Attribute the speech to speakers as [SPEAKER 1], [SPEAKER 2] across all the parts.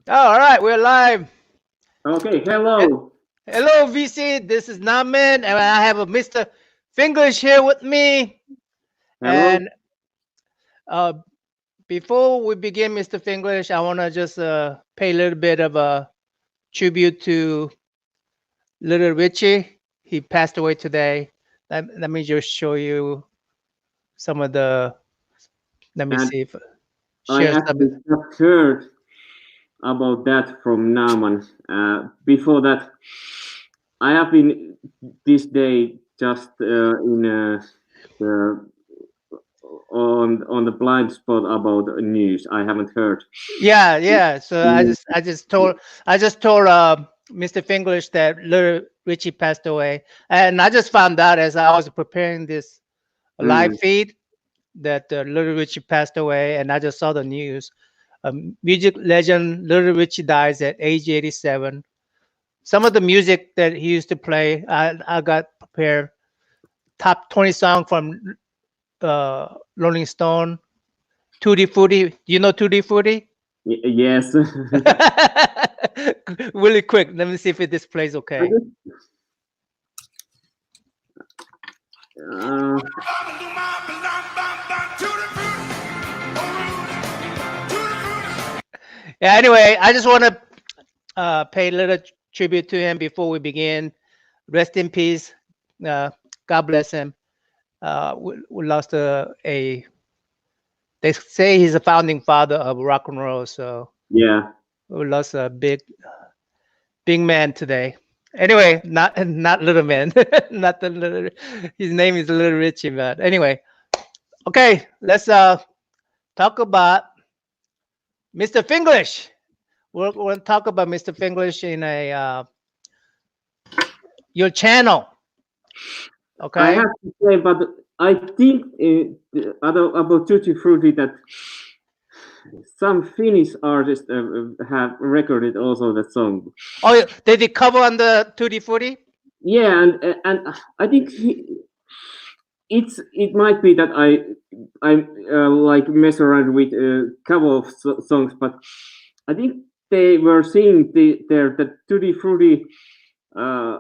[SPEAKER 1] Oh, all right, we're live.
[SPEAKER 2] Okay,
[SPEAKER 1] Eh,
[SPEAKER 2] hello.
[SPEAKER 1] Hello, VC. This is NammaN, and I have a Mr. Finglish here with me.
[SPEAKER 2] Hello.
[SPEAKER 1] And uh, before we begin, Mr. Finglish, I want to just pay a little bit of a tribute to Little Richie. He passed away today. Let me just show you some of the. Let me
[SPEAKER 2] And
[SPEAKER 1] see if
[SPEAKER 2] I
[SPEAKER 1] share some.
[SPEAKER 2] actually just heard about that from NammaN. Before that, I have been this day just the, on the blind spot about the news. I haven't heard.
[SPEAKER 1] Yeah, yeah. So
[SPEAKER 2] Yeah.
[SPEAKER 1] I just told Mr. Finglish that little Richie passed away, and I just found out as I was preparing this live
[SPEAKER 2] Mm,
[SPEAKER 1] feed that little Richie passed away, and I just saw the news. Music legend Little Richie dies at age 87. Some of the music that he used to play, I got prepared. Top 20 song from Rolling Stone. Tutti Frutti. Do you know Tutti Frutti?
[SPEAKER 2] yes.
[SPEAKER 1] Really quick. Let me see if it displays
[SPEAKER 2] I
[SPEAKER 1] okay.
[SPEAKER 2] just, uh,
[SPEAKER 1] Yeah. Anyway, I just want to pay a little tribute to him before we begin. Rest in peace. Uh, God bless him. We lost a. They say he's a founding father of rock and roll. So
[SPEAKER 2] yeah.
[SPEAKER 1] we lost a big man today. Anyway, not little man, not the little. His name is Little Richie, but anyway, okay. Let's talk about Mr. Finglish. We'll talk about Mr. Finglish in a your channel.
[SPEAKER 2] I
[SPEAKER 1] Okay.
[SPEAKER 2] have to say, but I think about Tutti Frutti that some Finnish artists have recorded also that song.
[SPEAKER 1] Oh, yeah, did they cover on the Tutti Frutti?
[SPEAKER 2] Yeah, and I think it might be that I like mess around with a couple of songs, but I think they were singing the Tutti Frutti uh,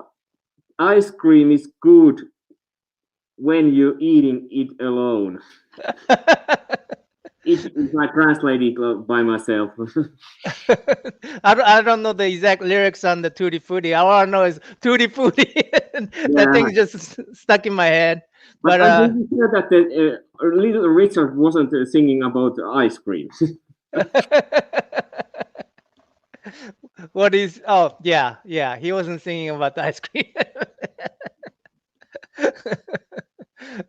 [SPEAKER 2] ice cream is good when you're eating it alone. If I translate it by myself.
[SPEAKER 1] I don't know the exact lyrics on the Tutti Frutti. All I know is Tutti Frutti. That
[SPEAKER 2] Yeah,
[SPEAKER 1] thing just stuck in my head.
[SPEAKER 2] but
[SPEAKER 1] But
[SPEAKER 2] I'm pretty sure that Little Richard wasn't singing about ice cream.
[SPEAKER 1] what is? Oh, yeah, yeah. He wasn't singing about the ice cream.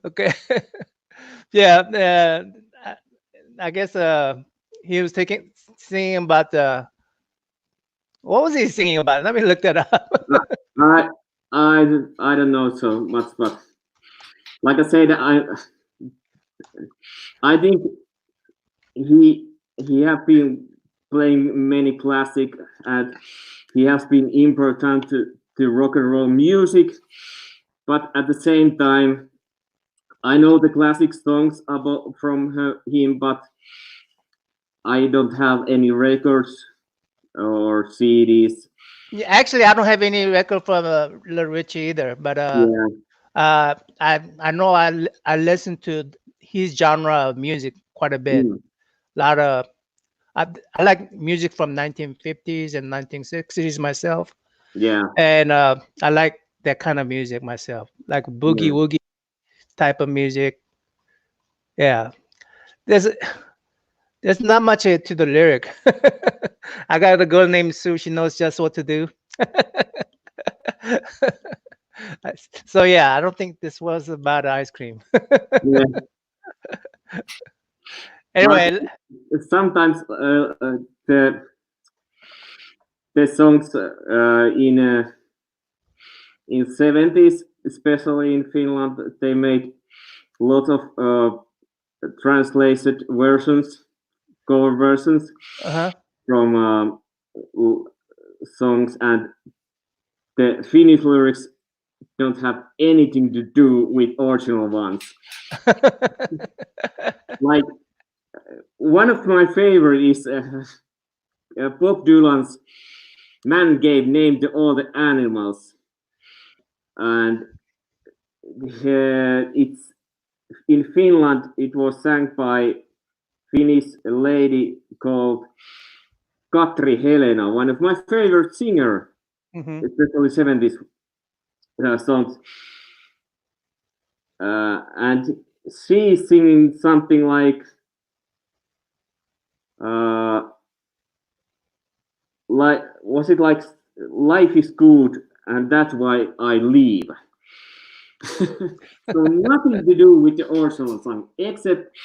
[SPEAKER 1] Okay. Yeah. I I guess he was taking singing about the. What was he singing about? Let me look that up.
[SPEAKER 2] I I don't know so much, but like I said, I think he have been playing many classic and he has been important to rock and roll music. But at the same time, I know the classic songs about from him, but I don't have any records or CDs.
[SPEAKER 1] Yeah, actually, I don't have any record from Little Richie either, but
[SPEAKER 2] Yeah.
[SPEAKER 1] I know I listen to his genre of music quite a bit.
[SPEAKER 2] Mm.
[SPEAKER 1] A lot of I like music from 1950s and 1960s myself,
[SPEAKER 2] Yeah.
[SPEAKER 1] and I like that kind of music myself, like boogie
[SPEAKER 2] Yeah.
[SPEAKER 1] woogie type of music. Yeah, there's there's not much to the lyric. I got a girl named Sue. She knows just what to do. So yeah, I don't think this was about ice cream.
[SPEAKER 2] Yeah. But
[SPEAKER 1] Anyway,
[SPEAKER 2] sometimes the songs in 70s, especially in Finland, they made lots of translated versions, cover versions
[SPEAKER 1] uh-huh.
[SPEAKER 2] from songs, and the Finnish lyrics don't have anything to do with original ones. Like one of my favorite is Bob Dylan's "Man gave name to all the animals," and it's in Finland. It was sung by Finnish lady called Katri Helena, one of my favorite singer, especially 70s songs. And she's singing something like was it like life is good and that's why I leave. So nothing to do with the original song except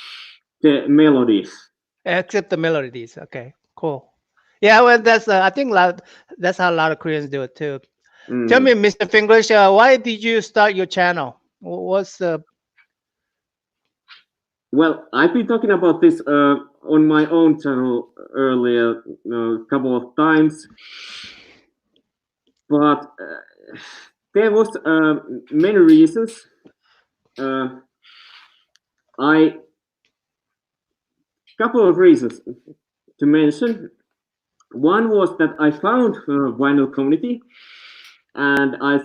[SPEAKER 2] the melody.
[SPEAKER 1] Except the melodies. Okay, cool. Yeah, well, that's I think that's how a lot of Koreans do it too. Tell me, Mr. Finglish, why did you start your channel? What's the
[SPEAKER 2] Well, I've been talking about this on my own channel earlier a couple of times, but there was many reasons. I couple of reasons to mention. One was that I found vinyl community, and I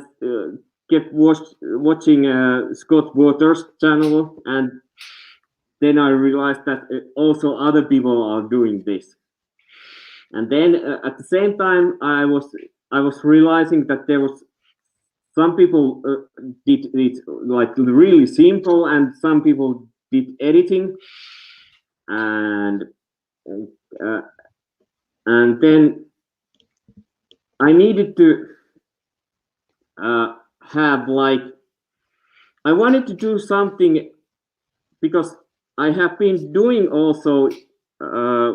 [SPEAKER 2] kept watching Scott Waters' channel, and then I realized that also other people are doing this. And then at the same time, I was realizing that there was some people did it like really simple, and some people did editing, and uh, and then I needed to have like I wanted to do something because I have been doing also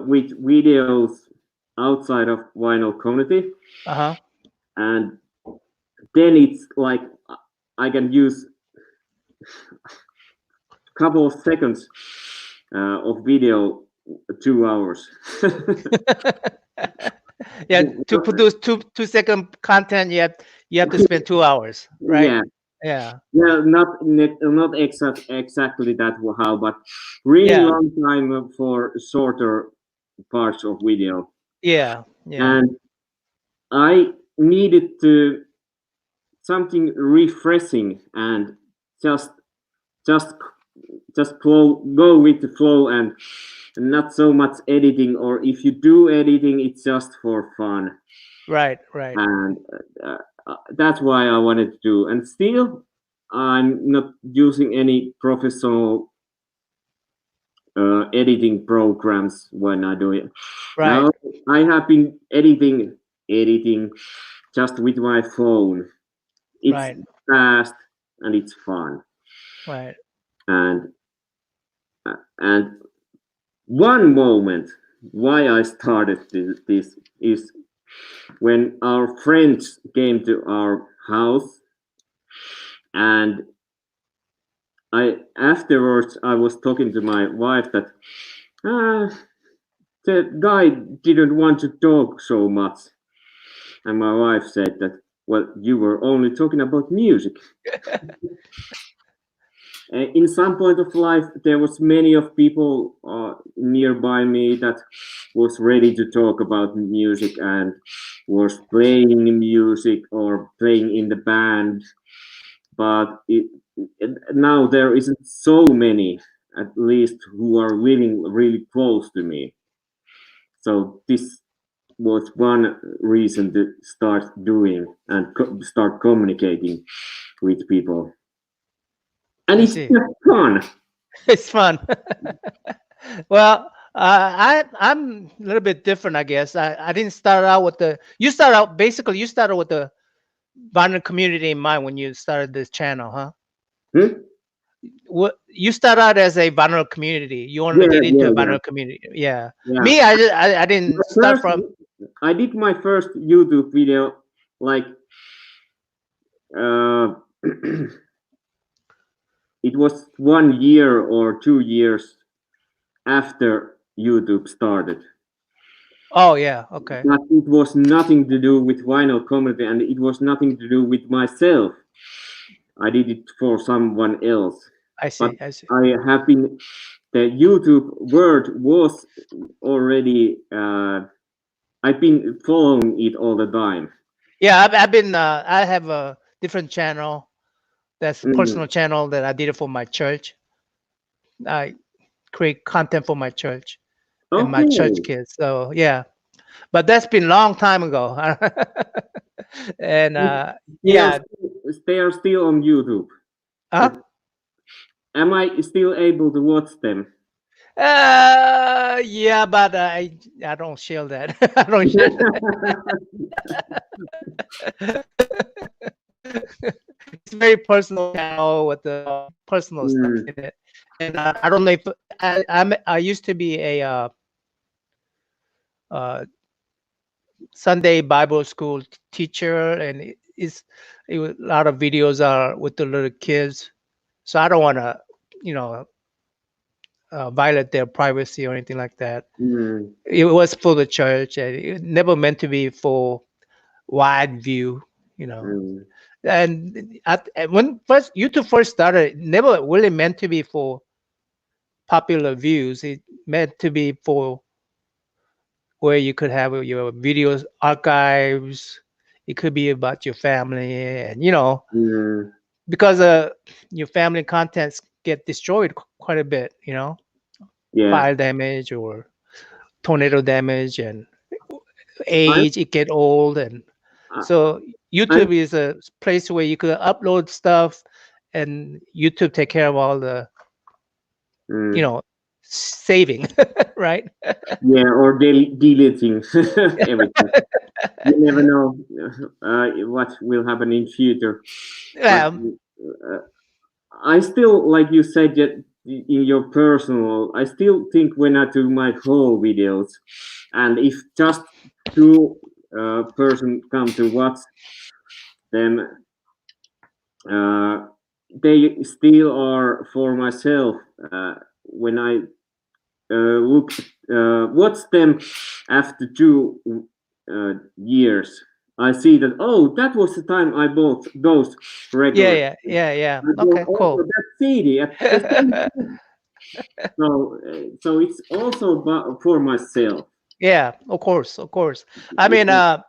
[SPEAKER 2] with videos outside of vinyl community, and then it's like I can use a couple of seconds of video 2 hours.
[SPEAKER 1] yeah, to produce 2 second content, you have to spend 2 hours, right?
[SPEAKER 2] Yeah,
[SPEAKER 1] Yeah,
[SPEAKER 2] not exactly that how, but really
[SPEAKER 1] yeah,
[SPEAKER 2] long time for shorter parts of video,
[SPEAKER 1] yeah, yeah.
[SPEAKER 2] and I needed to something refreshing and just just go with the flow and not so much editing, or if you do editing it's just for fun,
[SPEAKER 1] Right, right,
[SPEAKER 2] and that's why I wanted to do. And still I'm not using any professional editing programs when I do it.
[SPEAKER 1] right,
[SPEAKER 2] Now I have been editing just with my phone. It's
[SPEAKER 1] right,
[SPEAKER 2] fast and it's fun,
[SPEAKER 1] right.
[SPEAKER 2] and and one moment why I started this is when our friends came to our house, and I afterwards I was talking to my wife that the guy didn't want to talk so much, and my wife said that, well, you were only talking about music. In some point of life there was many of people nearby me that was ready to talk about music and was playing music or playing in the band, but now there isn't so many, at least, who are living really close to me. So this was one reason to start doing and start communicating with people, and
[SPEAKER 1] I
[SPEAKER 2] it's
[SPEAKER 1] see.
[SPEAKER 2] just fun.
[SPEAKER 1] It's fun. Well, I'm a little bit different, I guess. I didn't start out with the. You started with the vinyl community in mind when you started this channel, huh?
[SPEAKER 2] Hmm?
[SPEAKER 1] What you start out as a vinyl community. You want to
[SPEAKER 2] Yeah,
[SPEAKER 1] get into
[SPEAKER 2] yeah,
[SPEAKER 1] a
[SPEAKER 2] yeah,
[SPEAKER 1] vinyl community. Yeah.
[SPEAKER 2] yeah.
[SPEAKER 1] Me, I
[SPEAKER 2] My
[SPEAKER 1] didn't start
[SPEAKER 2] first,
[SPEAKER 1] from.
[SPEAKER 2] I did my first YouTube video like uh, it was 1 year or 2 years after YouTube started.
[SPEAKER 1] Oh yeah. Okay.
[SPEAKER 2] But it was nothing to do with vinyl community, and it was nothing to do with myself. I did it for someone else.
[SPEAKER 1] I
[SPEAKER 2] But
[SPEAKER 1] see. I see.
[SPEAKER 2] I have been, the YouTube word was already I've been following it all the time.
[SPEAKER 1] Yeah, I've been. I have a different channel. That's a
[SPEAKER 2] Mm.
[SPEAKER 1] personal channel that I did it for my church. I create content for my church and my church
[SPEAKER 2] Okay.
[SPEAKER 1] kids. So yeah, but that's been long time ago. And
[SPEAKER 2] They are
[SPEAKER 1] yeah,
[SPEAKER 2] they are still on YouTube.
[SPEAKER 1] huh?
[SPEAKER 2] Am I still able to watch them?
[SPEAKER 1] Yeah, but I don't share that. I don't share that. It's very personal channel with the personal stuff
[SPEAKER 2] Mm,
[SPEAKER 1] in it, and I don't know if I used to be a uh, Sunday Bible school teacher, and a lot of videos are with the little kids, so I don't want to, you know, violate their privacy or anything like that.
[SPEAKER 2] mm,
[SPEAKER 1] It was for the church, and it never meant to be for wide view, you know.
[SPEAKER 2] mm.
[SPEAKER 1] And when first YouTube first started, it never really meant to be for popular views. It meant to be for where you could have your videos archives. It could be about your family, and
[SPEAKER 2] Mm,
[SPEAKER 1] because your family contents get destroyed quite a bit,
[SPEAKER 2] yeah,
[SPEAKER 1] fire damage or tornado damage, and
[SPEAKER 2] I,
[SPEAKER 1] age it get old, and
[SPEAKER 2] I,
[SPEAKER 1] so
[SPEAKER 2] I,
[SPEAKER 1] YouTube is a place where you could upload stuff, and YouTube take care of all the you
[SPEAKER 2] mm,
[SPEAKER 1] know saving, right?
[SPEAKER 2] yeah, or deleting everything. You never know what will happen in future. But
[SPEAKER 1] Yeah,
[SPEAKER 2] I still, like you said, that in your personal, I still think when I do my whole videos, and if just two person come to watch them, uh, they still are for myself. When I look watch them after 2 years, I see that that was the time I bought those
[SPEAKER 1] yeah,
[SPEAKER 2] records.
[SPEAKER 1] yeah, yeah, yeah.
[SPEAKER 2] I bought
[SPEAKER 1] Okay,
[SPEAKER 2] also
[SPEAKER 1] cool.
[SPEAKER 2] that CD at the same time. So it's also for myself.
[SPEAKER 1] Yeah, of course, of course. I mean,
[SPEAKER 2] It's,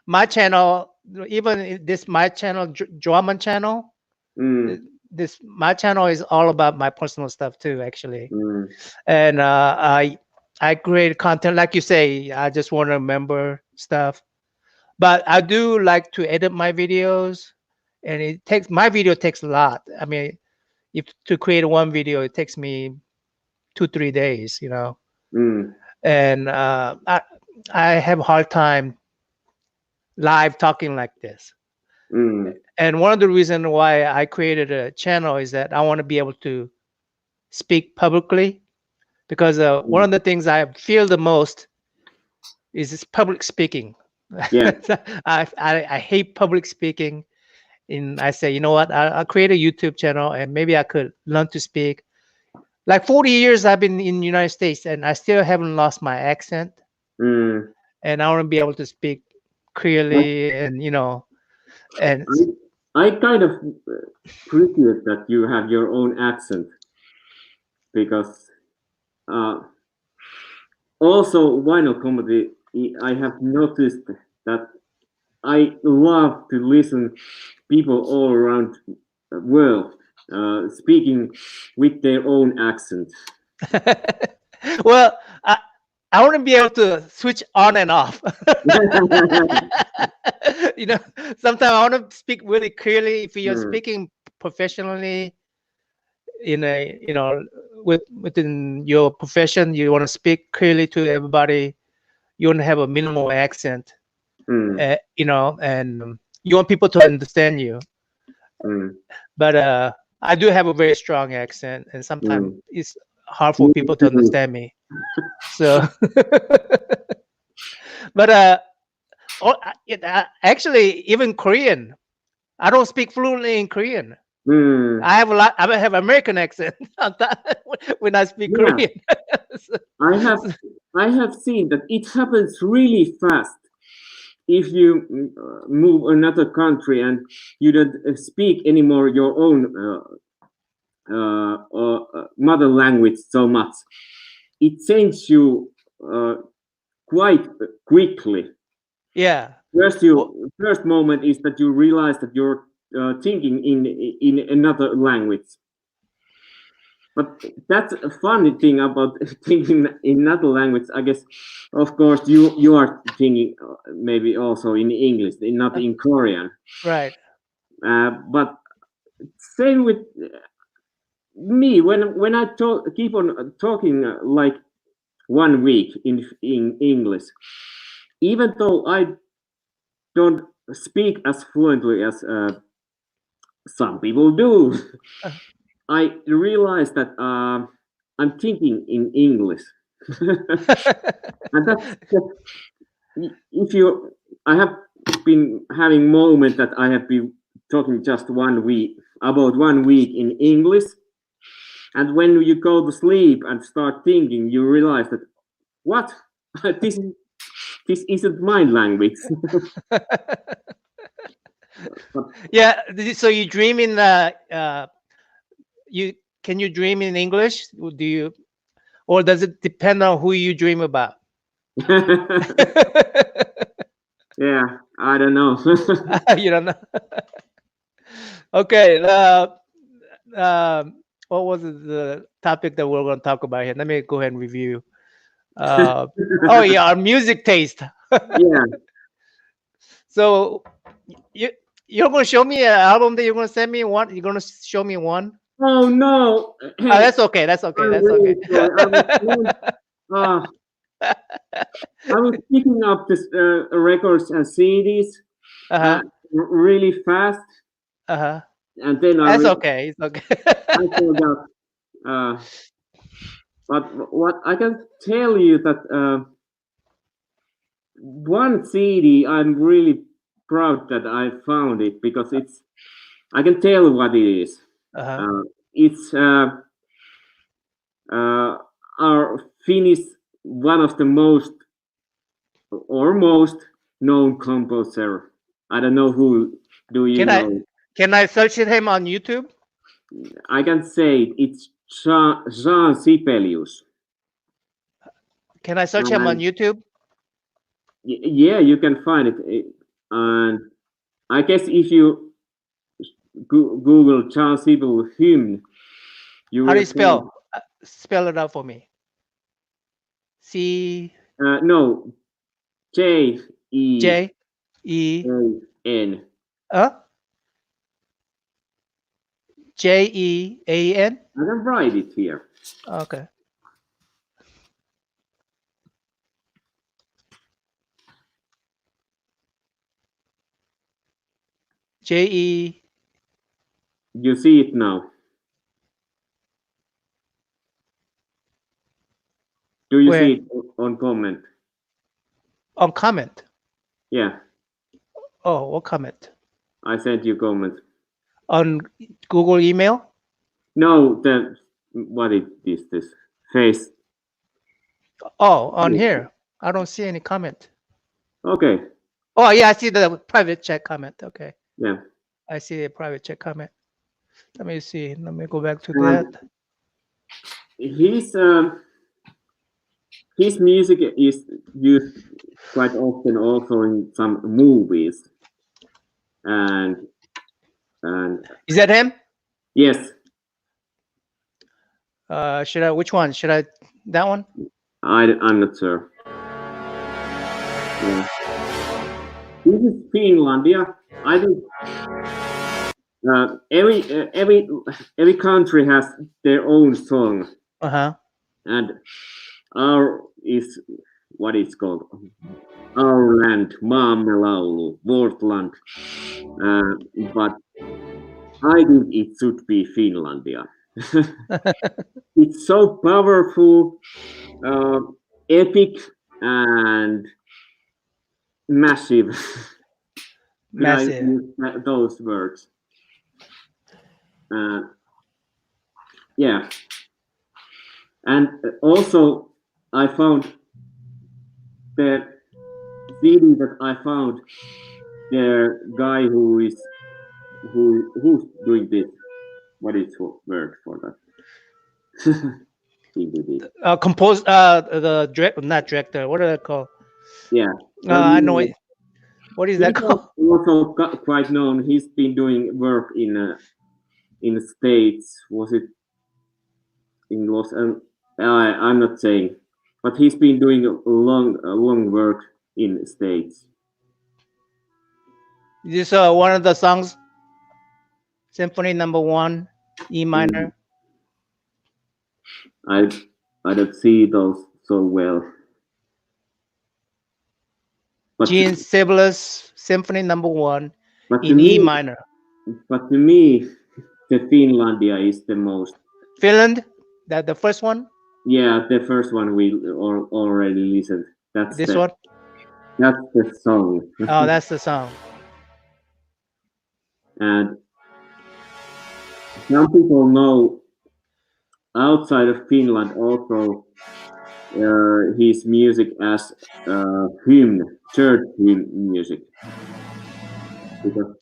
[SPEAKER 1] my channel, even this my channel, German channel,
[SPEAKER 2] mm,
[SPEAKER 1] this my channel is all about my personal stuff too, actually.
[SPEAKER 2] mm,
[SPEAKER 1] And I create content like you say. I just want to remember stuff, but I do like to edit my videos, and my video takes a lot. I mean, if to create one video, it takes me 2 3 days,
[SPEAKER 2] mm,
[SPEAKER 1] and I have a hard time live talking like this.
[SPEAKER 2] mm,
[SPEAKER 1] And one of the reasons why I created a channel is that I want to be able to speak publicly, because one
[SPEAKER 2] mm.
[SPEAKER 1] of the things I feel the most is this public speaking.
[SPEAKER 2] Yeah.
[SPEAKER 1] I hate public speaking, and I say, you know what, I'll create a YouTube channel, and maybe I could learn to speak. Like 40 years I've been in the United States, and I still haven't lost my accent,
[SPEAKER 2] Mm.
[SPEAKER 1] and I want to be able to speak clearly, and and
[SPEAKER 2] I kind of appreciate that you have your own accent because uh, also vinyl comedy. I have noticed that I love to listen people all around the world speaking with their own accent.
[SPEAKER 1] well, I want to be able to switch on and off. you know, Sometimes I want to speak really clearly. If you're
[SPEAKER 2] Mm,
[SPEAKER 1] speaking professionally in a, within your profession, you want to speak clearly to everybody. You want to have a minimal accent,
[SPEAKER 2] mm,
[SPEAKER 1] and you want people to understand you.
[SPEAKER 2] mm,
[SPEAKER 1] But I do have a very strong accent, and sometimes
[SPEAKER 2] mm.
[SPEAKER 1] it's hard for
[SPEAKER 2] Me
[SPEAKER 1] people to
[SPEAKER 2] too.
[SPEAKER 1] understand me. So, but actually, even Korean, I don't speak fluently in Korean.
[SPEAKER 2] Mm.
[SPEAKER 1] I have American accent when I speak
[SPEAKER 2] Yeah,
[SPEAKER 1] Korean. So-
[SPEAKER 2] I have
[SPEAKER 1] so-
[SPEAKER 2] I have seen that it happens really fast if you move another country and you don't speak anymore your own mother language so much. It changes you uh, quite quickly.
[SPEAKER 1] Yeah.
[SPEAKER 2] First,
[SPEAKER 1] Well,
[SPEAKER 2] first moment is that you realize that you're thinking in another language. But that's a funny thing about thinking in another language. I guess, of course, you are thinking maybe also in English, not in Korean.
[SPEAKER 1] right.
[SPEAKER 2] But same with me when I keep on talking like 1 week in English, even though I don't speak as fluently as some people do.
[SPEAKER 1] Uh,
[SPEAKER 2] I realize that I'm thinking in English, and that's if you. I have been having moment that I have been talking just 1 week about 1 week in English, and when you go to sleep and start thinking, you realize that what this this isn't my language.
[SPEAKER 1] yeah. So you dream in you can you dream in English? Do you, or does it depend on who you dream about?
[SPEAKER 2] Yeah, I don't know.
[SPEAKER 1] You don't know. Okay. What was the topic that we're going to talk about here? Let me go ahead and review. Uh, oh yeah, our music taste.
[SPEAKER 2] Yeah.
[SPEAKER 1] So you you're going to show me an album that you're going to send me one. You're going to show me one.
[SPEAKER 2] Oh no.
[SPEAKER 1] Oh,
[SPEAKER 2] Hey,
[SPEAKER 1] that's okay. That's okay.
[SPEAKER 2] I'm
[SPEAKER 1] That's okay.
[SPEAKER 2] really sorry. Uh, I was picking up this records and CDs
[SPEAKER 1] Uh
[SPEAKER 2] uh,
[SPEAKER 1] huh.
[SPEAKER 2] really fast,
[SPEAKER 1] Uh huh.
[SPEAKER 2] and then
[SPEAKER 1] That's okay. It's okay.
[SPEAKER 2] I forgot. Uh, but what I can tell you that one CD I'm really proud that I found it because it's I can tell what it is.
[SPEAKER 1] Uh huh.
[SPEAKER 2] It's uh, our Finnish one of the most or most known composer. I don't know who do you
[SPEAKER 1] Can I
[SPEAKER 2] know.
[SPEAKER 1] can I search him on YouTube?
[SPEAKER 2] I can say it's Jean Sibelius.
[SPEAKER 1] Can I search him on
[SPEAKER 2] And
[SPEAKER 1] YouTube?
[SPEAKER 2] yeah, you can find it. And I guess if you Google Jean Sibelius hymn, you
[SPEAKER 1] How do
[SPEAKER 2] will
[SPEAKER 1] you
[SPEAKER 2] find.
[SPEAKER 1] spell? Spell it out for me. C
[SPEAKER 2] No, J E
[SPEAKER 1] J E
[SPEAKER 2] A N.
[SPEAKER 1] uh Jean.
[SPEAKER 2] I can write it here.
[SPEAKER 1] Okay. J E.
[SPEAKER 2] You see it now. Do you see
[SPEAKER 1] Where?
[SPEAKER 2] it on comment?
[SPEAKER 1] On comment.
[SPEAKER 2] Yeah,
[SPEAKER 1] Oh, what comment?
[SPEAKER 2] I sent you comment.
[SPEAKER 1] On Google email.
[SPEAKER 2] No, the what it is this face?
[SPEAKER 1] Oh, on here. I don't see any comment.
[SPEAKER 2] Okay,
[SPEAKER 1] Oh yeah, I see the private chat comment. Okay,
[SPEAKER 2] yeah.
[SPEAKER 1] I see a private chat comment. Let me see. Let me go back to
[SPEAKER 2] And
[SPEAKER 1] that.
[SPEAKER 2] his his music is used quite often also in some movies. And and
[SPEAKER 1] Is that him?
[SPEAKER 2] yes,
[SPEAKER 1] Should I? Which one? Should I? That one?
[SPEAKER 2] I'm not sure. Yeah. This is Finlandia. I think every country has their own song,
[SPEAKER 1] Uh huh.
[SPEAKER 2] and our is what it's called. Our land, maamme laulu, Wortland. But I think it should be Finlandia. It's so powerful, uh, epic, and massive. Could I
[SPEAKER 1] Massive.
[SPEAKER 2] use those words? Uh, yeah, and also I found the CD that I found. The guy who's doing this. What is the word for that? He did it.
[SPEAKER 1] Compose. The direct, not director. What do they call?
[SPEAKER 2] Yeah.
[SPEAKER 1] I know it.
[SPEAKER 2] No,
[SPEAKER 1] What is that
[SPEAKER 2] he's
[SPEAKER 1] called?
[SPEAKER 2] also quite known. He's been doing work in the States. Was it in Los? I'm not saying, but he's been doing long work in the States.
[SPEAKER 1] This one of the songs, Symphony Number One, E
[SPEAKER 2] Mm,
[SPEAKER 1] minor.
[SPEAKER 2] I I don't see those so well, but
[SPEAKER 1] Gene Sibelius, Symphony Number One,
[SPEAKER 2] but to
[SPEAKER 1] in E
[SPEAKER 2] me,
[SPEAKER 1] minor.
[SPEAKER 2] but to me, the Finlandia is the most.
[SPEAKER 1] Finland, that the first one.
[SPEAKER 2] Yeah, the first one we already listened.
[SPEAKER 1] This one.
[SPEAKER 2] That's the song.
[SPEAKER 1] Oh, that's the song.
[SPEAKER 2] And some people know outside of Finland also his music as church hymn music, because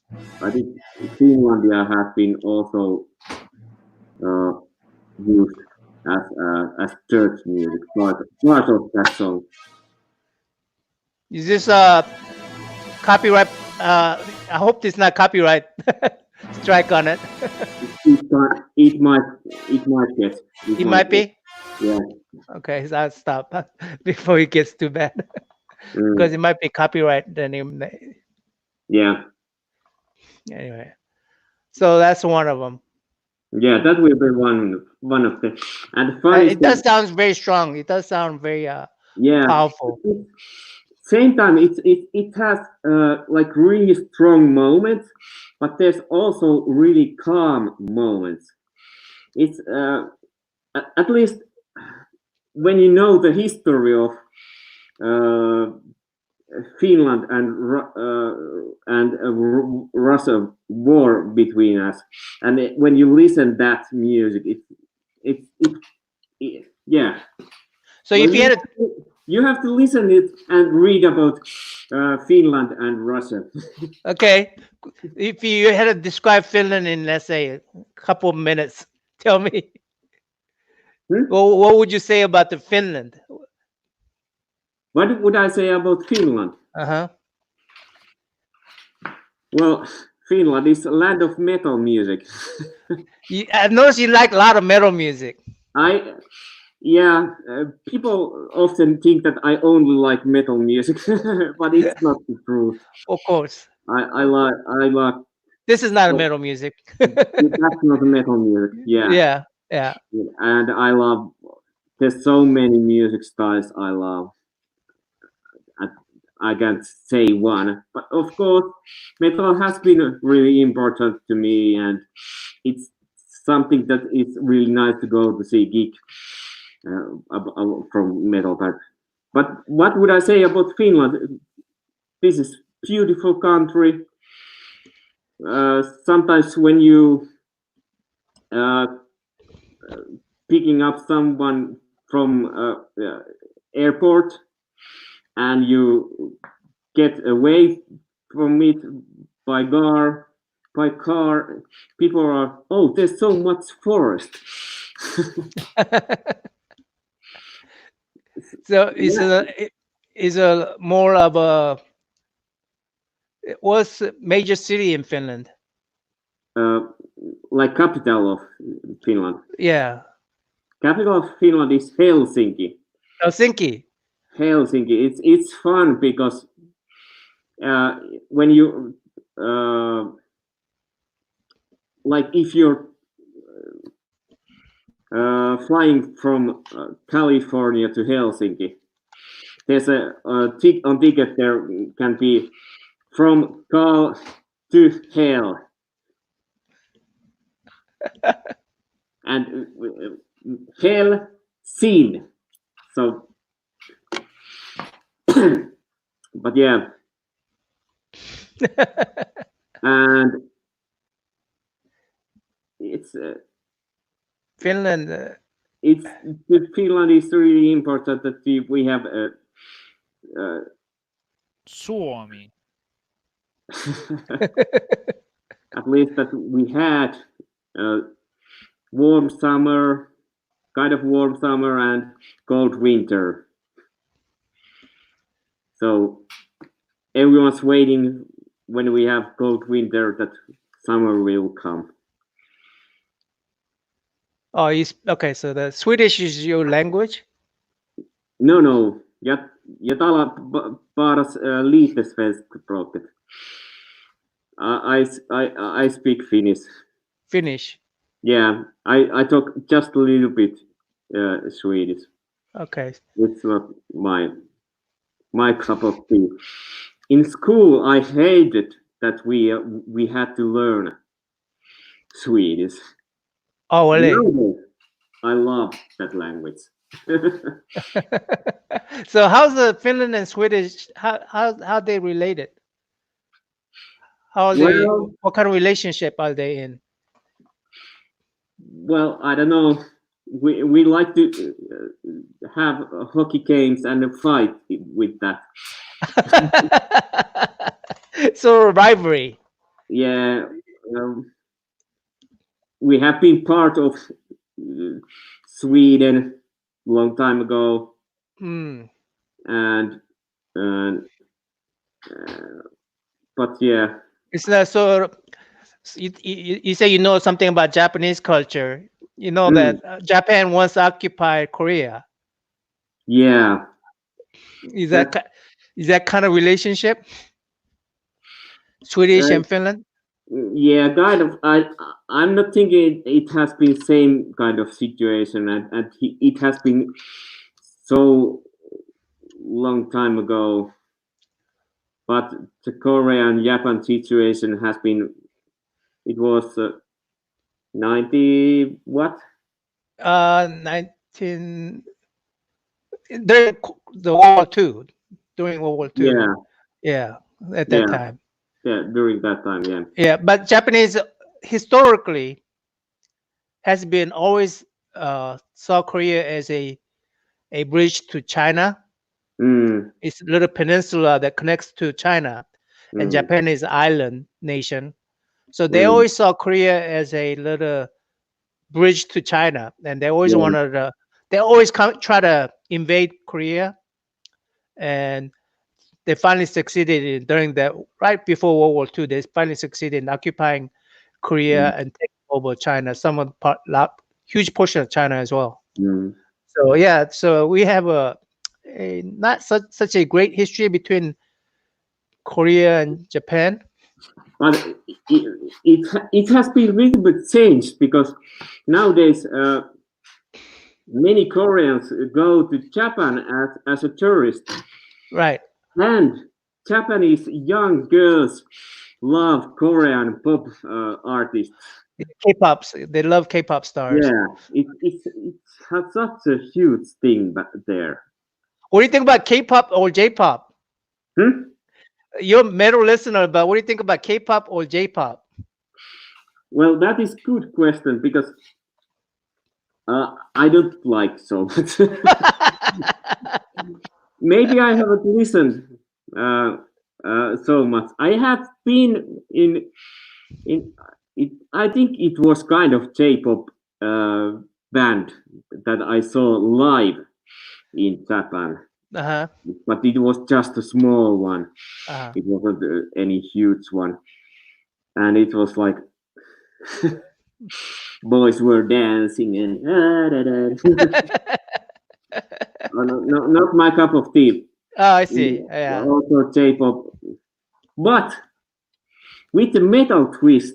[SPEAKER 2] I think Finlandia has been also uh, used as church music, part of that song.
[SPEAKER 1] Is this copyright? I hope this not copyright strike on it.
[SPEAKER 2] It might get
[SPEAKER 1] It might be.
[SPEAKER 2] yeah.
[SPEAKER 1] Okay, so I'll stop before it gets too bad because
[SPEAKER 2] Mm,
[SPEAKER 1] it might be copyright.
[SPEAKER 2] yeah.
[SPEAKER 1] Anyway, so that's one of them.
[SPEAKER 2] Yeah, that will be one of the, and funny
[SPEAKER 1] It does
[SPEAKER 2] thing,
[SPEAKER 1] sound very strong. It does sound very
[SPEAKER 2] yeah.
[SPEAKER 1] powerful.
[SPEAKER 2] Same time, it has like really strong moments, but there's also really calm moments. It's at least when you know the history of uh, Finland and Russia war between us, and when you listen that music, yeah.
[SPEAKER 1] So
[SPEAKER 2] Well,
[SPEAKER 1] if you had
[SPEAKER 2] you have to listen it and read about Finland and Russia.
[SPEAKER 1] okay, if you had to describe Finland in, let's say, a couple of minutes, tell me.
[SPEAKER 2] Hmm?
[SPEAKER 1] Well, what would you say about the Finland?
[SPEAKER 2] What would I say about Finland?
[SPEAKER 1] Uh-huh.
[SPEAKER 2] Well, Finland is a land of metal music.
[SPEAKER 1] I noticed you like a lot of metal music.
[SPEAKER 2] I Yeah, people often think that I only like metal music, but it's not the truth.
[SPEAKER 1] Of course.
[SPEAKER 2] I like.
[SPEAKER 1] This is not a
[SPEAKER 2] Well,
[SPEAKER 1] metal music.
[SPEAKER 2] that's not metal music. Yeah,
[SPEAKER 1] Yeah, yeah.
[SPEAKER 2] and I love. There's so many music styles I love. I, I can't say one, but of course, metal has been really important to me, and it's something that is really nice to go to see gig from metal type. But what would I say about Finland? This is beautiful country. Sometimes when you uh, picking up someone from airport and you get away from it by car, people are, oh, there's so much forest.
[SPEAKER 1] So
[SPEAKER 2] Yeah.
[SPEAKER 1] is a more of a what's a major city in Finland?
[SPEAKER 2] uh, like capital of Finland.
[SPEAKER 1] Yeah,
[SPEAKER 2] Capital of Finland is Helsinki.
[SPEAKER 1] Helsinki.
[SPEAKER 2] Helsinki. It's fun because uh, when you uh, like if you're flying from California to Helsinki, there's on ticket there can be from Cal to Hell, and Hell scene. So, but yeah, and it's
[SPEAKER 1] Finland.
[SPEAKER 2] it's Finland is really important that we have uh,
[SPEAKER 3] Suomi.
[SPEAKER 2] at least that we had uh, warm summer, kind of warm summer and cold winter. So everyone's waiting when we have cold winter that summer will come.
[SPEAKER 1] Oh, okay. So the Swedish is your language.
[SPEAKER 2] No. Jag talar bara lite svenska språket. I speak Finnish.
[SPEAKER 1] Finnish.
[SPEAKER 2] Yeah, I talk just a little bit Swedish.
[SPEAKER 1] Okay.
[SPEAKER 2] It's not my cup of tea. In school, I hated that we had to learn Swedish.
[SPEAKER 1] Oh, really?
[SPEAKER 2] Nowadays, I love that language.
[SPEAKER 1] So how's the Finland and Swedish? How they related? How are they?
[SPEAKER 2] Well,
[SPEAKER 1] What kind of relationship are they in?
[SPEAKER 2] well, I don't know. We like to have hockey games and a fight with that.
[SPEAKER 1] So rivalry.
[SPEAKER 2] Yeah, um, we have been part of Sweden long time ago,
[SPEAKER 1] Hmm.
[SPEAKER 2] and uh, but yeah,
[SPEAKER 1] It's not so. You say you know something about Japanese culture. You know
[SPEAKER 2] mm,
[SPEAKER 1] that Japan once occupied Korea.
[SPEAKER 2] yeah,
[SPEAKER 1] Is
[SPEAKER 2] that
[SPEAKER 1] is that kind of relationship? Swedish
[SPEAKER 2] uh,
[SPEAKER 1] and Finland.
[SPEAKER 2] yeah, kind of. I'm not thinking it has been same kind of situation, and it has been so long time ago. But the Korea and Japan situation has been. It was 90 what?
[SPEAKER 1] 19 during the World War II. During World War II.
[SPEAKER 2] Yeah,
[SPEAKER 1] Yeah, at that
[SPEAKER 2] yeah,
[SPEAKER 1] time.
[SPEAKER 2] yeah. During that time, yeah.
[SPEAKER 1] Yeah, but Japanese historically has been always saw Korea as a bridge to China.
[SPEAKER 2] Mm,
[SPEAKER 1] It's a little peninsula that connects to China, and
[SPEAKER 2] mm,
[SPEAKER 1] Japan is an island nation. So they
[SPEAKER 2] mm,
[SPEAKER 1] always saw Korea as a little bridge to China, and they always
[SPEAKER 2] yeah,
[SPEAKER 1] wanted to. They always try to invade Korea, and they finally succeeded during that right before World War II. They finally succeeded in occupying
[SPEAKER 2] mm,
[SPEAKER 1] Korea and taking over China, some of the huge portion of China as well.
[SPEAKER 2] mm.
[SPEAKER 1] So yeah, so we have a not such a great history between Korea and Japan.
[SPEAKER 2] But it has been a little bit changed because nowadays many Koreans go to Japan as a tourist,
[SPEAKER 1] Right.
[SPEAKER 2] and Japanese young girls love Korean pop artists.
[SPEAKER 1] K-pops. They love K-pop stars.
[SPEAKER 2] Yeah, it has such a huge thing back there.
[SPEAKER 1] What do you think about K-pop or J-pop?
[SPEAKER 2] Hmm?
[SPEAKER 1] You're a metal listener, but what do you think about K-pop or J-pop?
[SPEAKER 2] Well, that is good question because I don't like so much. Maybe I haven't listened so much. I have been in it. I think it was kind of J-pop band that I saw live in Japan,
[SPEAKER 1] Uh-huh.
[SPEAKER 2] but it was just a small one.
[SPEAKER 1] Uh-huh.
[SPEAKER 2] It wasn't any huge one, and it was like boys were dancing and not my cup of tea.
[SPEAKER 1] Oh, I see. Yeah.
[SPEAKER 2] Also J-pop, but with the metal twist.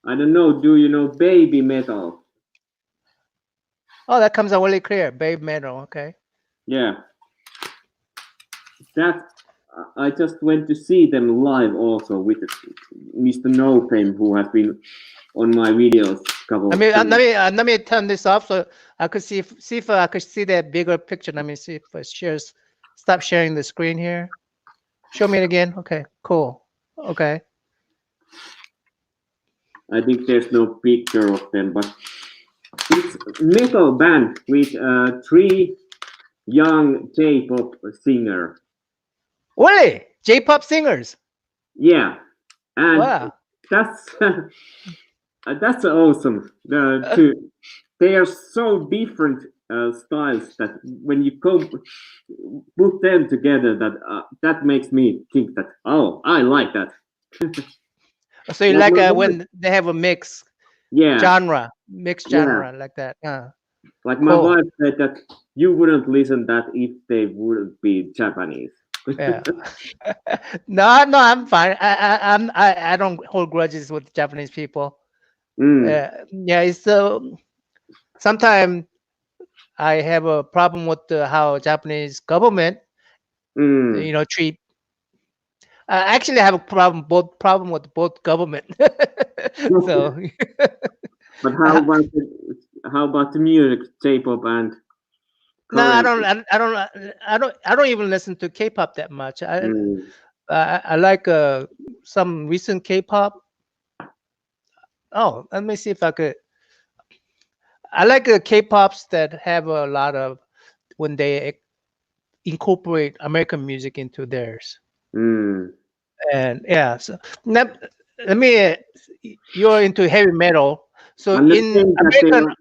[SPEAKER 2] I don't know. Do you know baby metal?
[SPEAKER 1] Oh, that comes out really clear. Babe metal. Okay.
[SPEAKER 2] Yeah, that I just went to see them live also with Mr. No Fame, who has been on my videos couple
[SPEAKER 1] I
[SPEAKER 2] of
[SPEAKER 1] mean,
[SPEAKER 2] times.
[SPEAKER 1] let me turn this off so I could see if I could see that bigger picture. Let me see if it shares. Stop sharing the screen here. Show me it again. Okay. Cool. Okay.
[SPEAKER 2] I think there's no picture of them, but it's metal band with three young J-pop singer.
[SPEAKER 1] Really? J-pop singers.
[SPEAKER 2] Yeah, and
[SPEAKER 1] Wow.
[SPEAKER 2] that's that's awesome. They are so different styles that when you put them together, that makes me think that, oh, I like that.
[SPEAKER 1] So you
[SPEAKER 2] Like
[SPEAKER 1] like
[SPEAKER 2] my wife,
[SPEAKER 1] when they have a
[SPEAKER 2] yeah,
[SPEAKER 1] mixed
[SPEAKER 2] yeah.
[SPEAKER 1] genre like that.
[SPEAKER 2] Like my
[SPEAKER 1] Cool.
[SPEAKER 2] wife said that you wouldn't listen that if they wouldn't be Japanese.
[SPEAKER 1] Yeah. No, no, I'm fine. I don't hold grudges with Japanese people.
[SPEAKER 2] Mm,
[SPEAKER 1] Yeah, it's sometimes I have a problem with how Japanese government,
[SPEAKER 2] mm.
[SPEAKER 1] treat. I actually have a problem with both government. So
[SPEAKER 2] But
[SPEAKER 1] uh,
[SPEAKER 2] how about the music, J-pop and
[SPEAKER 1] no,
[SPEAKER 2] Korean?
[SPEAKER 1] I don't even listen to K-pop that much.
[SPEAKER 2] Mm,
[SPEAKER 1] I like some recent K-pop. Oh, let me see if I could. I like the K-pops that have a lot of when they incorporate American music into theirs.
[SPEAKER 2] mm.
[SPEAKER 1] And yeah, so let, let me. You're into heavy metal, so
[SPEAKER 2] And the thing that they are.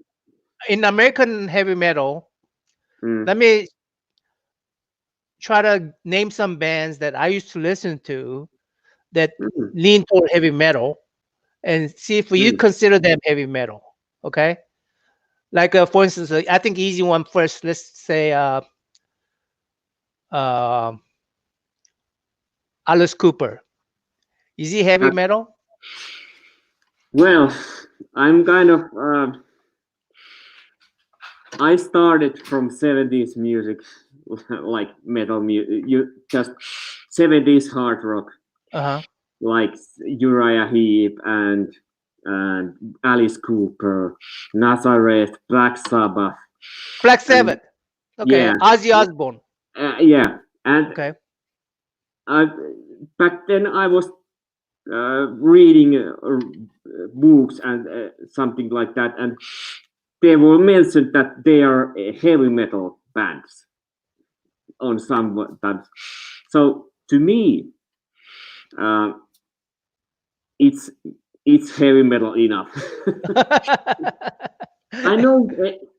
[SPEAKER 1] In American heavy metal,
[SPEAKER 2] Mm,
[SPEAKER 1] let me try to name some bands that I used to listen to that
[SPEAKER 2] mm,
[SPEAKER 1] lean toward heavy metal, and see if you
[SPEAKER 2] mm.
[SPEAKER 1] consider them heavy metal. Okay, like for instance, I think easy one first. Let's say uh, Alice Cooper. Is he heavy
[SPEAKER 2] Uh,
[SPEAKER 1] metal?
[SPEAKER 2] well, I'm kind of. I started from 70s music, like metal music. You just 70s hard rock,
[SPEAKER 1] Uh huh.
[SPEAKER 2] like Uriah Heep and Alice Cooper, Nazareth, Black Sabbath,
[SPEAKER 1] Black
[SPEAKER 2] and
[SPEAKER 1] Sabbath. Okay,
[SPEAKER 2] yeah,
[SPEAKER 1] Ozzy Osbourne.
[SPEAKER 2] yeah. And
[SPEAKER 1] Okay.
[SPEAKER 2] I, back then I was reading books and something like that, and they were mentioned that they are heavy metal bands on some times. So to me, uh, it's it's heavy metal enough. I know,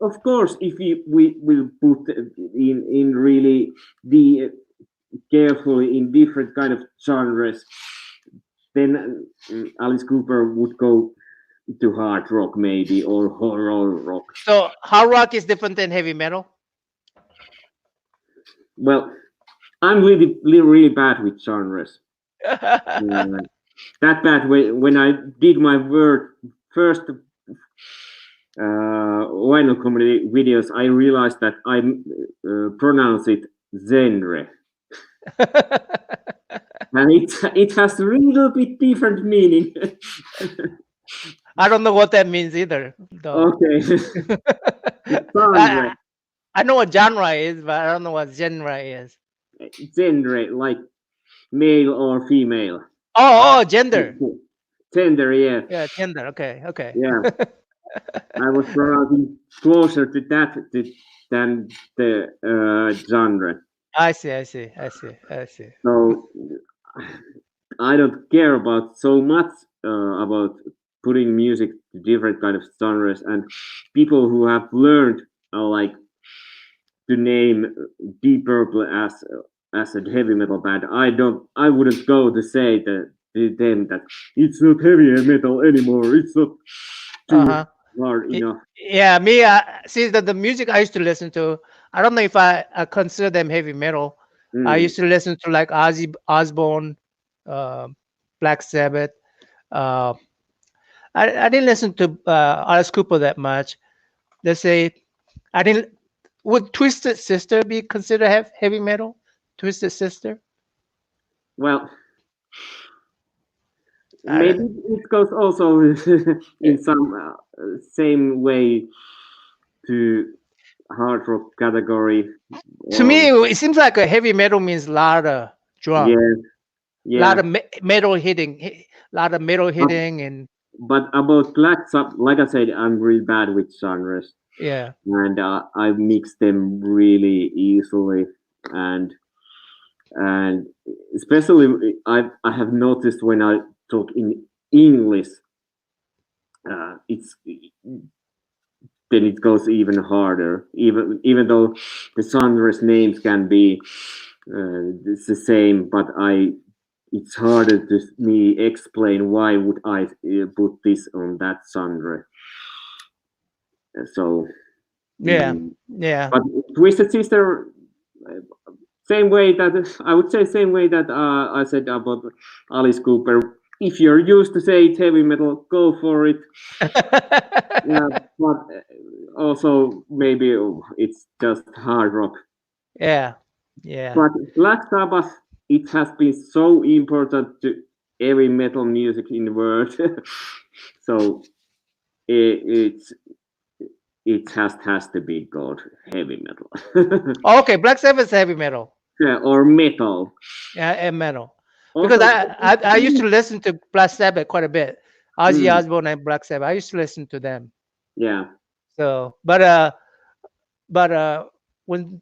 [SPEAKER 2] of course, if we will put in really the carefully in different kind of genres, then Alice Cooper would go to hard rock maybe or horror rock.
[SPEAKER 1] So hard rock is different than heavy metal.
[SPEAKER 2] Well, I'm really bad with genres. Uh, that bad when I did my word first vinyl comedy videos, I realized that I pronounce it genre, and it has a little bit different meaning.
[SPEAKER 1] I don't know what that means either, though.
[SPEAKER 2] Okay, genre,
[SPEAKER 1] I I know what genre is, but I don't know what genre is.
[SPEAKER 2] genre like male or female.
[SPEAKER 1] Oh, gender.
[SPEAKER 2] Gender, yeah,
[SPEAKER 1] Yeah, gender. Okay, okay.
[SPEAKER 2] yeah. I was pronouncing closer to that than the genre.
[SPEAKER 1] I see. I see. I see. I see.
[SPEAKER 2] So I don't care about so much about putting music to different kind of genres, and people who have learned like to name Deep Purple as a heavy metal band. I wouldn't go to say that to them that it's not heavy metal anymore. It's not
[SPEAKER 1] Uh
[SPEAKER 2] too
[SPEAKER 1] huh.
[SPEAKER 2] hard enough.
[SPEAKER 1] Yeah, me. See the music I used to listen to. I don't know if I consider them heavy metal. I
[SPEAKER 2] Mm.
[SPEAKER 1] used to listen to like Ozzy Osbourne, uh, Black Sabbath. Uh, I didn't listen to Alice Cooper that much. Let's say I didn't. Would Twisted Sister be considered heavy metal? Twisted Sister?
[SPEAKER 2] Well,
[SPEAKER 1] I
[SPEAKER 2] maybe
[SPEAKER 1] don't-
[SPEAKER 2] it goes also in some same way to hard rock category.
[SPEAKER 1] to
[SPEAKER 2] Or
[SPEAKER 1] me, it seems like a heavy metal means a lot of drum,
[SPEAKER 2] yeah,
[SPEAKER 1] a lot
[SPEAKER 2] yeah.
[SPEAKER 1] of metal hitting, lot of metal
[SPEAKER 2] But,
[SPEAKER 1] hitting, and
[SPEAKER 2] but about Black Sabbath, like I said, I'm really bad with genres,
[SPEAKER 1] yeah.
[SPEAKER 2] and I mix them really easily, and and especially I have noticed when I talk in English, it's then it goes even harder. Even though the genres names can be it's the same, but it's harder to me explain why would I put this on that genre. So,
[SPEAKER 1] Yeah,
[SPEAKER 2] mm,
[SPEAKER 1] yeah.
[SPEAKER 2] but Twisted Sister, same way that I would say, same way that I said about Alice Cooper. If you're used to say it heavy metal, go for it. Yeah, but also maybe it's just hard rock.
[SPEAKER 1] Yeah, yeah.
[SPEAKER 2] But Black Sabbath, it has been so important to every metal music in the world. So it's it has to be called heavy metal.
[SPEAKER 1] Okay, Black Sabbath is heavy metal.
[SPEAKER 2] Yeah, or metal.
[SPEAKER 1] Yeah, and metal. Because
[SPEAKER 2] Also,
[SPEAKER 1] I used to listen to Black Sabbath quite a bit. Ozzy
[SPEAKER 2] mm,
[SPEAKER 1] Osbourne and Black Sabbath. I used to listen to them.
[SPEAKER 2] yeah,
[SPEAKER 1] So, but when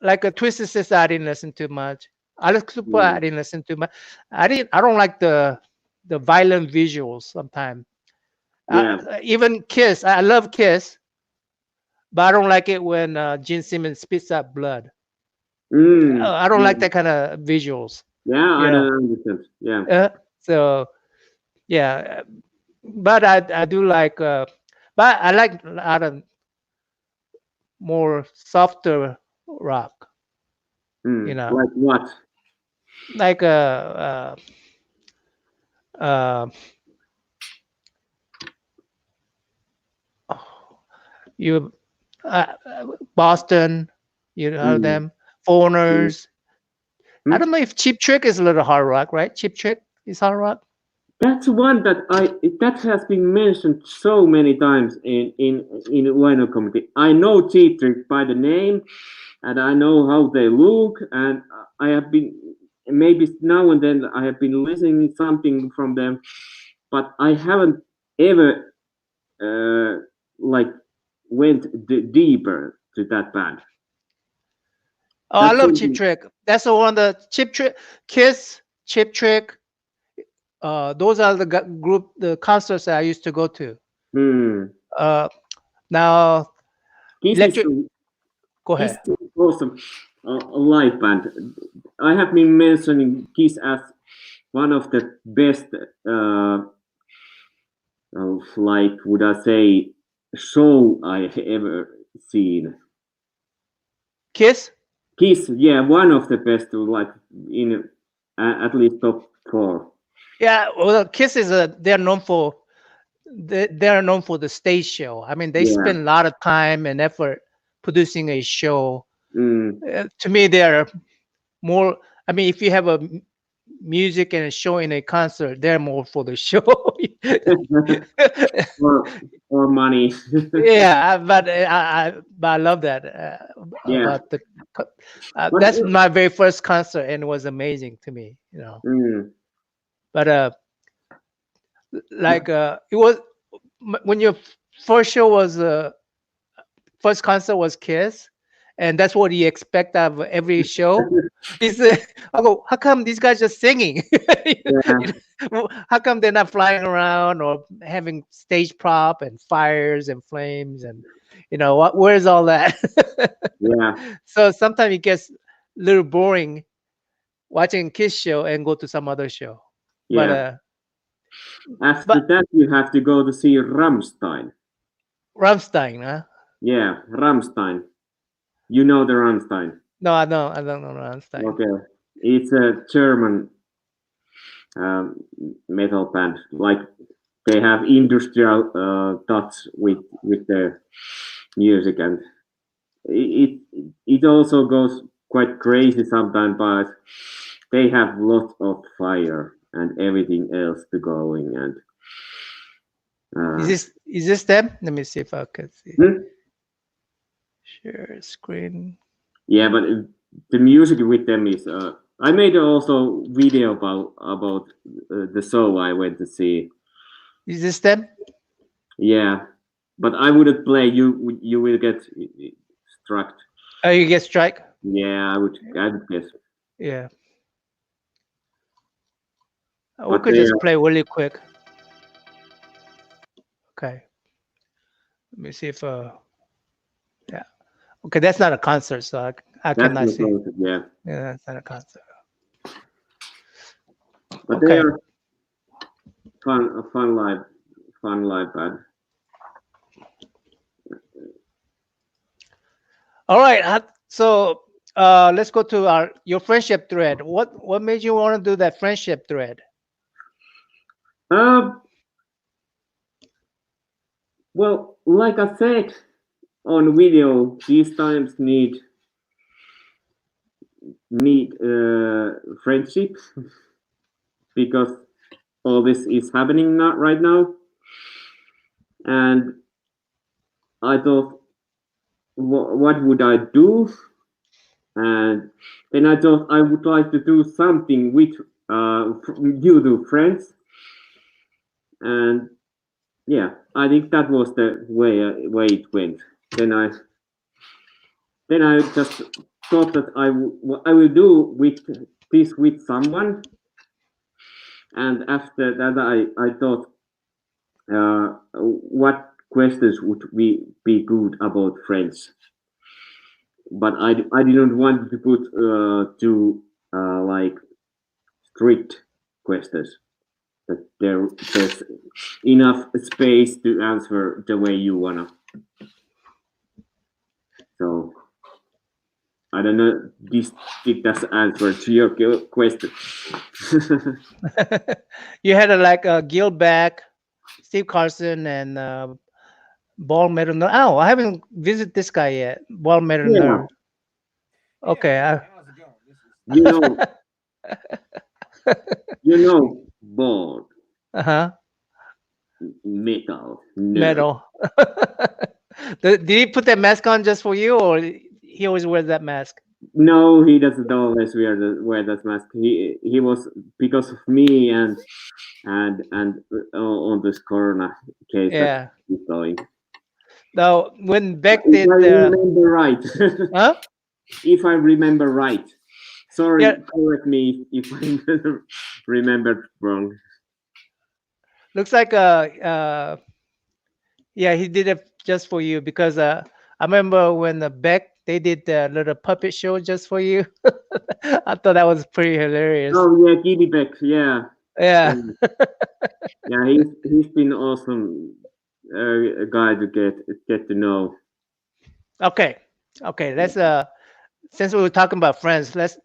[SPEAKER 1] like a Twisted Sister, I didn't listen too much. Alex Cooper, I
[SPEAKER 2] mm,
[SPEAKER 1] didn't listen too much. I don't like the violent visuals sometimes.
[SPEAKER 2] yeah,
[SPEAKER 1] Even Kiss, I love Kiss, but I don't like it when Gene Simmons spits out blood. I don't like
[SPEAKER 2] yeah,
[SPEAKER 1] that kind of visuals.
[SPEAKER 2] yeah. I
[SPEAKER 1] Yeah.
[SPEAKER 2] don't understand. Yeah,
[SPEAKER 1] Uh, so yeah, but I do like, but I like a lot of more softer rock. You know,
[SPEAKER 2] like what?
[SPEAKER 1] like uh, you Boston, you know
[SPEAKER 2] Mm,
[SPEAKER 1] them,
[SPEAKER 2] mm,
[SPEAKER 1] Foreigners. I
[SPEAKER 2] mm.
[SPEAKER 1] don't know if Cheap Trick is a little hard rock, right? Cheap Trick is hard rock.
[SPEAKER 2] That's one that has been mentioned so many times in vinyl community. I know Cheap Trick by the name, and I know how they look, and I have been maybe now and then I have been listening something from them, but I haven't ever like went deeper to that band.
[SPEAKER 1] Oh, I
[SPEAKER 2] That's
[SPEAKER 1] love Cheap
[SPEAKER 2] something.
[SPEAKER 1] Trick. That's the one. The Cheap Trick, Kiss, Cheap Trick. Those are the group, the concerts that I used to go to.
[SPEAKER 2] Hmm.
[SPEAKER 1] Uh, now
[SPEAKER 2] Kiss is
[SPEAKER 1] Electric. Go
[SPEAKER 2] Kiss
[SPEAKER 1] ahead.
[SPEAKER 2] is awesome a live band. I have been mentioning Kiss as one of the best, like would I say, show I ever seen.
[SPEAKER 1] Kiss.
[SPEAKER 2] Kiss, yeah, one of the best, like in at least top four.
[SPEAKER 1] Yeah, well, Kiss is a. They're known for. They're known for the stage show. I mean, they
[SPEAKER 2] Yeah.
[SPEAKER 1] spend a lot of time and effort producing a show.
[SPEAKER 2] Mm.
[SPEAKER 1] To me, they're more. I mean, if you have a music and a show in a concert, they're more for the show.
[SPEAKER 2] or or money.
[SPEAKER 1] Yeah, but I love that
[SPEAKER 2] Yeah.
[SPEAKER 1] about the.
[SPEAKER 2] But
[SPEAKER 1] That's my very first concert, and it was amazing to me. You know,
[SPEAKER 2] mm,
[SPEAKER 1] but like it was when your first show was first concert was Kiss, and that's what you expect out of every show. Is I go, how come these guys just singing?
[SPEAKER 2] yeah,
[SPEAKER 1] How come they're not flying around or having stage prop and fires and flames and what? Where's all that?
[SPEAKER 2] yeah,
[SPEAKER 1] So sometimes it gets a little boring watching Kiss show and go to some other show. But
[SPEAKER 2] yeah. After
[SPEAKER 1] but
[SPEAKER 2] that, you have to go to see Rammstein.
[SPEAKER 1] Rammstein, huh?
[SPEAKER 2] Yeah, Rammstein. You know the Rammstein.
[SPEAKER 1] No, I don't know Rammstein.
[SPEAKER 2] Okay, it's a German metal band. Like they have industrial touch with their music, and it it also goes quite crazy sometimes. But they have lots of fire and everything else to going. And
[SPEAKER 1] Is
[SPEAKER 2] uh,
[SPEAKER 1] this them? Let me see if I can see.
[SPEAKER 2] hmm?
[SPEAKER 1] Share screen.
[SPEAKER 2] Yeah, but the music with them is. I made also video about the show I went to see.
[SPEAKER 1] Is this them?
[SPEAKER 2] Yeah, but I wouldn't play. You will get struck.
[SPEAKER 1] Oh, you get strike?
[SPEAKER 2] Yeah, I would. I would guess.
[SPEAKER 1] Yeah. We
[SPEAKER 2] But
[SPEAKER 1] could
[SPEAKER 2] they
[SPEAKER 1] just
[SPEAKER 2] are.
[SPEAKER 1] play really quick. Okay. Let me see if yeah. Okay, that's not a concert, so I
[SPEAKER 2] That's
[SPEAKER 1] cannot
[SPEAKER 2] the
[SPEAKER 1] see.
[SPEAKER 2] concept, yeah.
[SPEAKER 1] Yeah, that's not a concert.
[SPEAKER 2] But they
[SPEAKER 1] Okay.
[SPEAKER 2] are fun live band.
[SPEAKER 1] All right. So let's go to your friendship thread. What made you want to do that friendship thread?
[SPEAKER 2] Uh, well, like I said on video, these times need friendship because all this is happening not right now, and I thought, what would I do? And then I thought I would like to do something with you two friends, and yeah, I think that was the way it went. Then I just thought that I will do with this with someone, and after that I thought what questions would be good about friends, but I didn't want to put like strict questions that there's enough space to answer the way you wanna. So I don't know if that's answer to your question.
[SPEAKER 1] You had like Gil Beck, Steve Carson, and Ball Metal Nerd. Oh, I haven't visited this guy yet. Ball Metal
[SPEAKER 2] Yeah,
[SPEAKER 1] Nerd. Okay.
[SPEAKER 3] How's it going? This is
[SPEAKER 2] you know, bald
[SPEAKER 1] Uh-huh.
[SPEAKER 2] metal nerd.
[SPEAKER 1] Metal. Did he put that mask on just for you, or he always wears that mask?
[SPEAKER 2] No, he doesn't always wear that mask. He was because of me and on this corona case that
[SPEAKER 1] Yeah.
[SPEAKER 2] he's going.
[SPEAKER 1] Now, when Beck
[SPEAKER 2] If I
[SPEAKER 1] did the,
[SPEAKER 2] remember right,
[SPEAKER 1] huh?
[SPEAKER 2] if I remember right. Sorry,
[SPEAKER 1] Yeah,
[SPEAKER 2] correct me if I remembered wrong.
[SPEAKER 1] looks like yeah, he did it just for you because I remember when the Beck they did the little puppet show just for you. I thought that was pretty hilarious.
[SPEAKER 2] Oh yeah, Giddy Beck. Yeah,
[SPEAKER 1] Yeah.
[SPEAKER 2] yeah, yeah. He's been awesome. A guy to get to know.
[SPEAKER 1] Okay. Okay. Let's since we were talking about friends, let's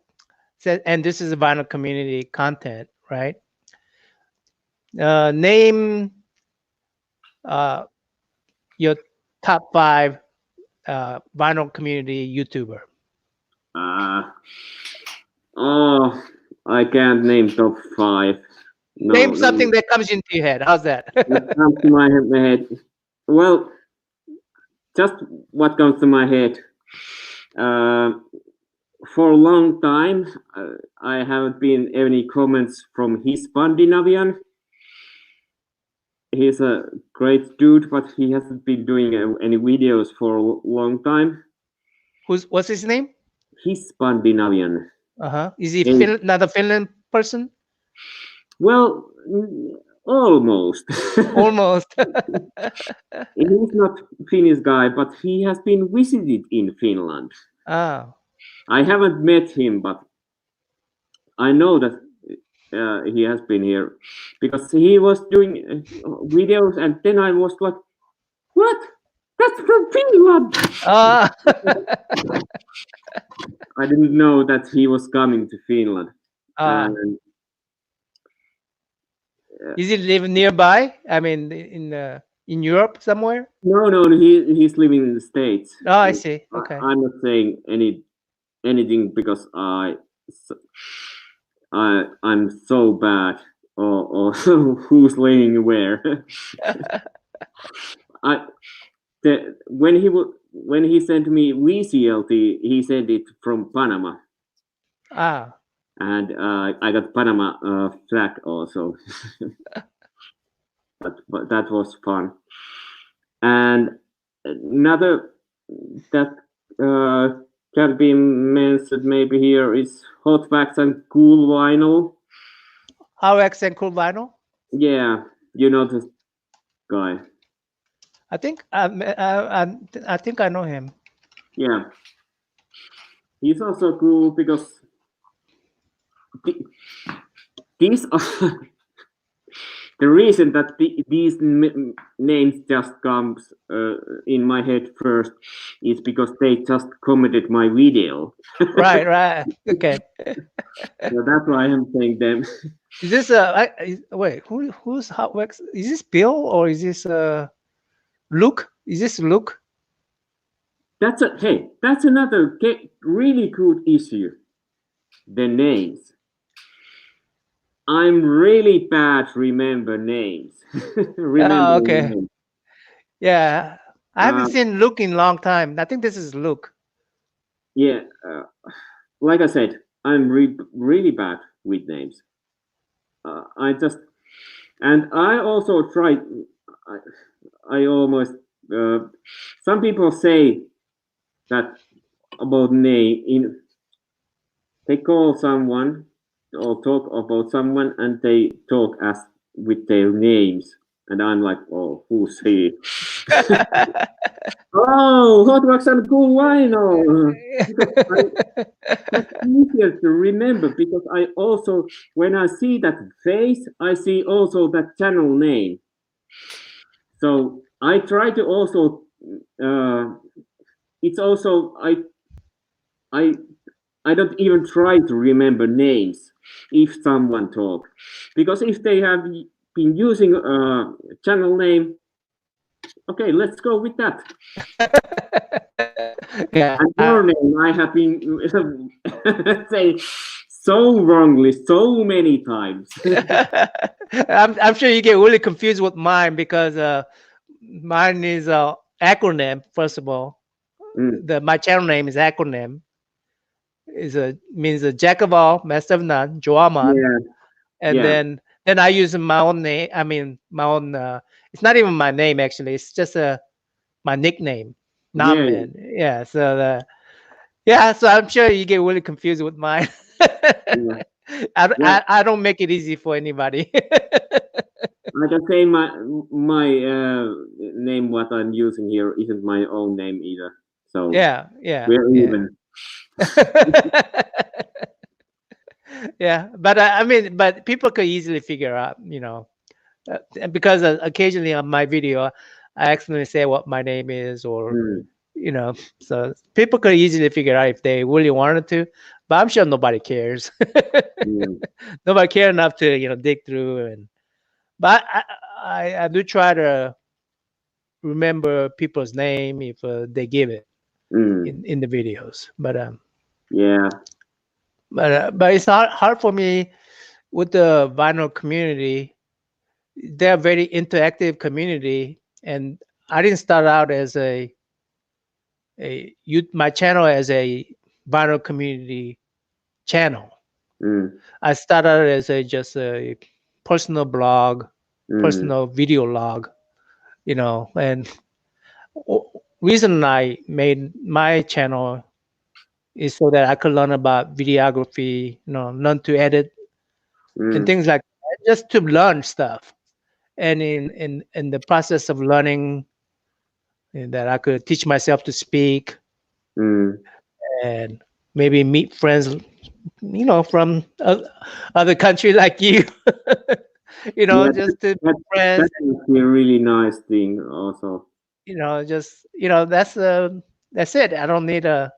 [SPEAKER 1] say, and this is a vinyl community content, right? Name uh your top five vinyl community YouTuber.
[SPEAKER 2] Uh, oh, I can't name top five. No,
[SPEAKER 1] Name
[SPEAKER 2] no.
[SPEAKER 1] something that comes into your head. How's that?
[SPEAKER 2] What comes to my head? Well, just what comes to my head. Uh, for a long time, I haven't been any comments from his Scandinavian. He's a great dude, but he hasn't been doing any videos for a long time.
[SPEAKER 1] What's his name?
[SPEAKER 2] He's Scandinavian.
[SPEAKER 1] Uh-huh. Is he
[SPEAKER 2] And,
[SPEAKER 1] Not a Finland person?
[SPEAKER 2] well, almost.
[SPEAKER 1] Almost.
[SPEAKER 2] He's not Finnish guy, but he has been visited in Finland.
[SPEAKER 1] Ah.
[SPEAKER 2] I haven't met him, but I know that he has been here because he was doing videos, and then I was like, "What? That's from Finland!"
[SPEAKER 1] Ah.
[SPEAKER 2] I didn't know that he was coming to Finland,
[SPEAKER 1] Ah.
[SPEAKER 2] and
[SPEAKER 1] Is he live nearby? I mean, in Europe somewhere?
[SPEAKER 2] no, he's living in the States.
[SPEAKER 1] Oh, I see. Okay.
[SPEAKER 2] I'm not saying anything because I'm so bad or who's living where. I when he sent me VCLT, he sent it from Panama,
[SPEAKER 1] Ah.
[SPEAKER 2] and I got Panama flag also. but that was fun. And another that can be mentioned maybe here is Hot Wax and Cool Vinyl.
[SPEAKER 1] How accent cool vinyl?
[SPEAKER 2] Yeah, you know this guy.
[SPEAKER 1] I think I think I know him.
[SPEAKER 2] Yeah, he's also cool because th- these are the reason that these names just comes in my head first is because they just commented my video.
[SPEAKER 1] Right, right. Okay.
[SPEAKER 2] So that's why I'm saying them.
[SPEAKER 1] Is this wait, who's hot wax? Is this Bill or is this Luke? Is this Luke?
[SPEAKER 2] That's another really good issue. The names. I'm really bad remember names.
[SPEAKER 1] Oh,
[SPEAKER 2] Remembering
[SPEAKER 1] okay.
[SPEAKER 2] names.
[SPEAKER 1] Yeah. I haven't
[SPEAKER 2] Uh,
[SPEAKER 1] seen Luke in a long time. I think this is Luke.
[SPEAKER 2] yeah, like I said, I'm really bad with names. I just and I also tried. I, I almost. Uh, some people say that about name in they call someone or talk about someone and they talk as with their names, and I'm like, oh, who's he? Oh, hot wax and cool wine. Oh, because that's easier to remember because I also when I see that face, I see also that channel name. So I try to also. It's also I I don't even try to remember names if someone talk, because if they have been using a channel name, okay, let's go with that.
[SPEAKER 1] Yeah.
[SPEAKER 2] And your name, I have been say so wrongly so many times.
[SPEAKER 1] I'm sure you get really confused with mine because mine is acronym. First of all,
[SPEAKER 2] Mm,
[SPEAKER 1] my channel name is acronym. Is a means a jack of all, master of none, Joaman.
[SPEAKER 2] yeah,
[SPEAKER 1] And
[SPEAKER 2] yeah,
[SPEAKER 1] then I use my own name. I mean my own. It's not even my name actually. It's just my nickname,
[SPEAKER 2] yeah,
[SPEAKER 1] NammaN. Yeah. So yeah. So I'm sure you get really confused with mine.
[SPEAKER 2] yeah, yeah.
[SPEAKER 1] I don't make it easy for anybody.
[SPEAKER 2] I can say my name what I'm using here isn't my own name either, so
[SPEAKER 1] Yeah. Yeah.
[SPEAKER 2] we're
[SPEAKER 1] Yeah.
[SPEAKER 2] even.
[SPEAKER 1] Yeah. But I mean, but people could easily figure out, and because occasionally on my video, I accidentally say what my name is, or
[SPEAKER 2] Mm,
[SPEAKER 1] so people could easily figure out if they really wanted to. But I'm sure nobody cares.
[SPEAKER 2] mm,
[SPEAKER 1] Nobody care enough to dig through. But I do try to remember people's name if they give it
[SPEAKER 2] mm,
[SPEAKER 1] in the videos.
[SPEAKER 2] yeah.
[SPEAKER 1] But it's hard for me with the vinyl community. They're a very interactive community, and I didn't start out as my channel as a vinyl community channel.
[SPEAKER 2] Mm,
[SPEAKER 1] I started as just a personal blog,
[SPEAKER 2] mm,
[SPEAKER 1] personal video log, and reason I made my channel is so that I could learn about videography, learn to edit and
[SPEAKER 2] mm,
[SPEAKER 1] things like that, just to learn stuff. And in the process of learning, that I could teach myself to speak
[SPEAKER 2] mm.
[SPEAKER 1] and maybe meet friends, from other country like you,
[SPEAKER 2] Yeah,
[SPEAKER 1] just to
[SPEAKER 2] that
[SPEAKER 1] meet friends,
[SPEAKER 2] that must be a really nice thing also.
[SPEAKER 1] just that's it. I don't need a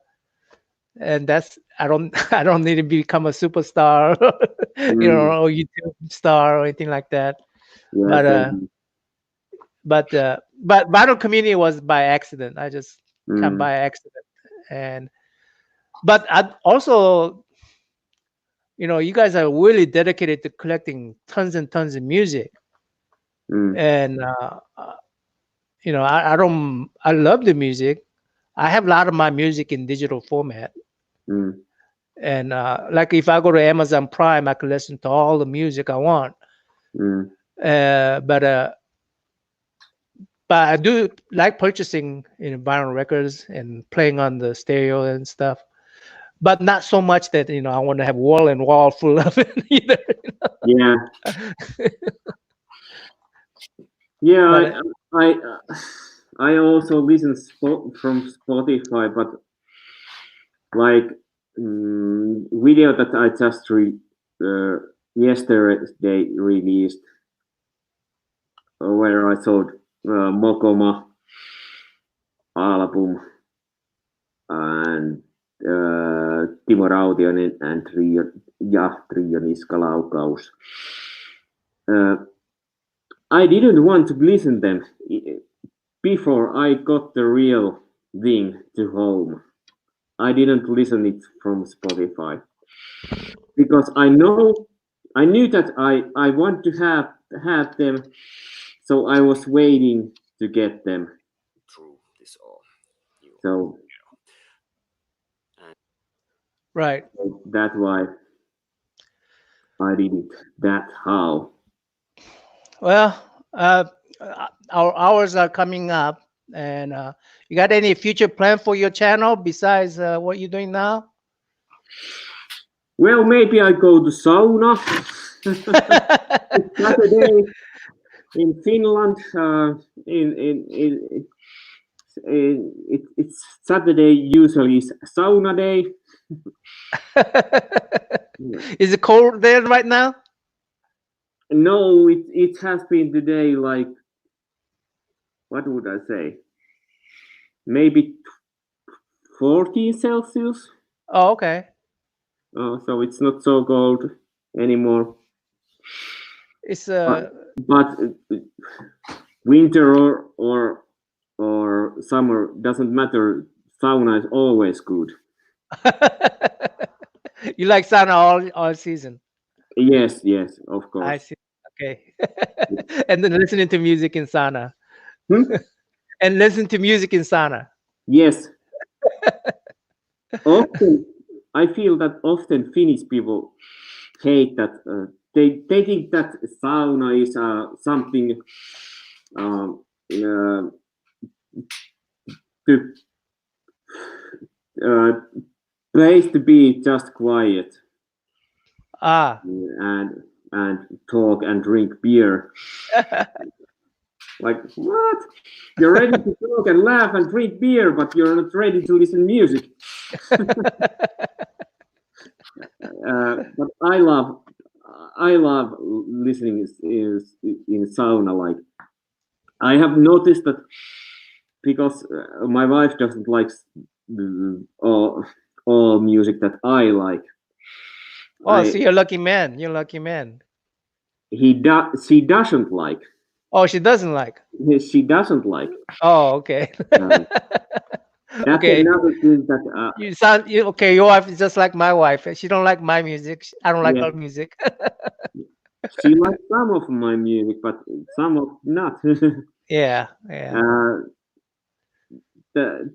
[SPEAKER 1] and that's I don't I don't need to become a superstar,
[SPEAKER 2] Mm,
[SPEAKER 1] or YouTube star or anything like that.
[SPEAKER 2] yeah,
[SPEAKER 1] But
[SPEAKER 2] same.
[SPEAKER 1] battle community was by accident. I just come
[SPEAKER 2] Mm,
[SPEAKER 1] by accident, and but I also, you guys are really dedicated to collecting tons and tons of music,
[SPEAKER 2] mm,
[SPEAKER 1] and I love the music. I have a lot of my music in digital format.
[SPEAKER 2] mm,
[SPEAKER 1] And like if I go to Amazon Prime, I can listen to all the music I want.
[SPEAKER 2] mm,
[SPEAKER 1] Uh, but uh, but I do like purchasing vinyl records and playing on the stereo and stuff. But not so much that I want to have wall and wall full of it either.
[SPEAKER 2] yeah, yeah.
[SPEAKER 1] But
[SPEAKER 2] I I also listen from Spotify, but like video that I just yesterday released, where I sold Mokoma album and Timo Rautionen and Trio Niskalaukaus. I didn't want to listen them before I got the real thing to home. I didn't listen it from Spotify because I knew that I want to have them, so I was waiting to get them. So
[SPEAKER 1] Right.
[SPEAKER 2] that's why I did it that how.
[SPEAKER 1] Well, our hours are coming up, and you got any future plan for your channel besides what you're doing now?
[SPEAKER 2] Well, maybe I go to sauna. It's Saturday in Finland. It's Saturday usually is sauna day.
[SPEAKER 1] Is it cold there right now?
[SPEAKER 2] No, it has been today like what would I say? Maybe 14 Celsius.
[SPEAKER 1] Oh, okay.
[SPEAKER 2] So it's not so cold anymore.
[SPEAKER 1] It's
[SPEAKER 2] But winter or summer doesn't matter. Sauna is always good.
[SPEAKER 1] you like sauna all season.
[SPEAKER 2] Yes, of
[SPEAKER 1] I
[SPEAKER 2] course.
[SPEAKER 1] see. Okay. And then listening to music in sauna.
[SPEAKER 2] Hmm?
[SPEAKER 1] And listen to music in sauna.
[SPEAKER 2] Yes. Often, I feel that often Finnish people hate that. They think that sauna is something to place to be just quiet
[SPEAKER 1] Ah.
[SPEAKER 2] and talk and drink beer. Like what? You're ready to talk and laugh and drink beer, but you're not ready to listen music. But I love listening is in sauna. Like I have noticed that because my wife doesn't like all music that I like.
[SPEAKER 1] Oh, so you're a lucky man. You're a lucky man.
[SPEAKER 2] She doesn't like.
[SPEAKER 1] Oh, she doesn't like.
[SPEAKER 2] She doesn't like.
[SPEAKER 1] Oh, okay.
[SPEAKER 2] That's
[SPEAKER 1] Okay.
[SPEAKER 2] another thing that.
[SPEAKER 1] You sound okay. Your wife is just like my wife. She don't like my music. I don't like
[SPEAKER 2] Yeah.
[SPEAKER 1] her music.
[SPEAKER 2] She likes some of my music, but some of not.
[SPEAKER 1] Yeah.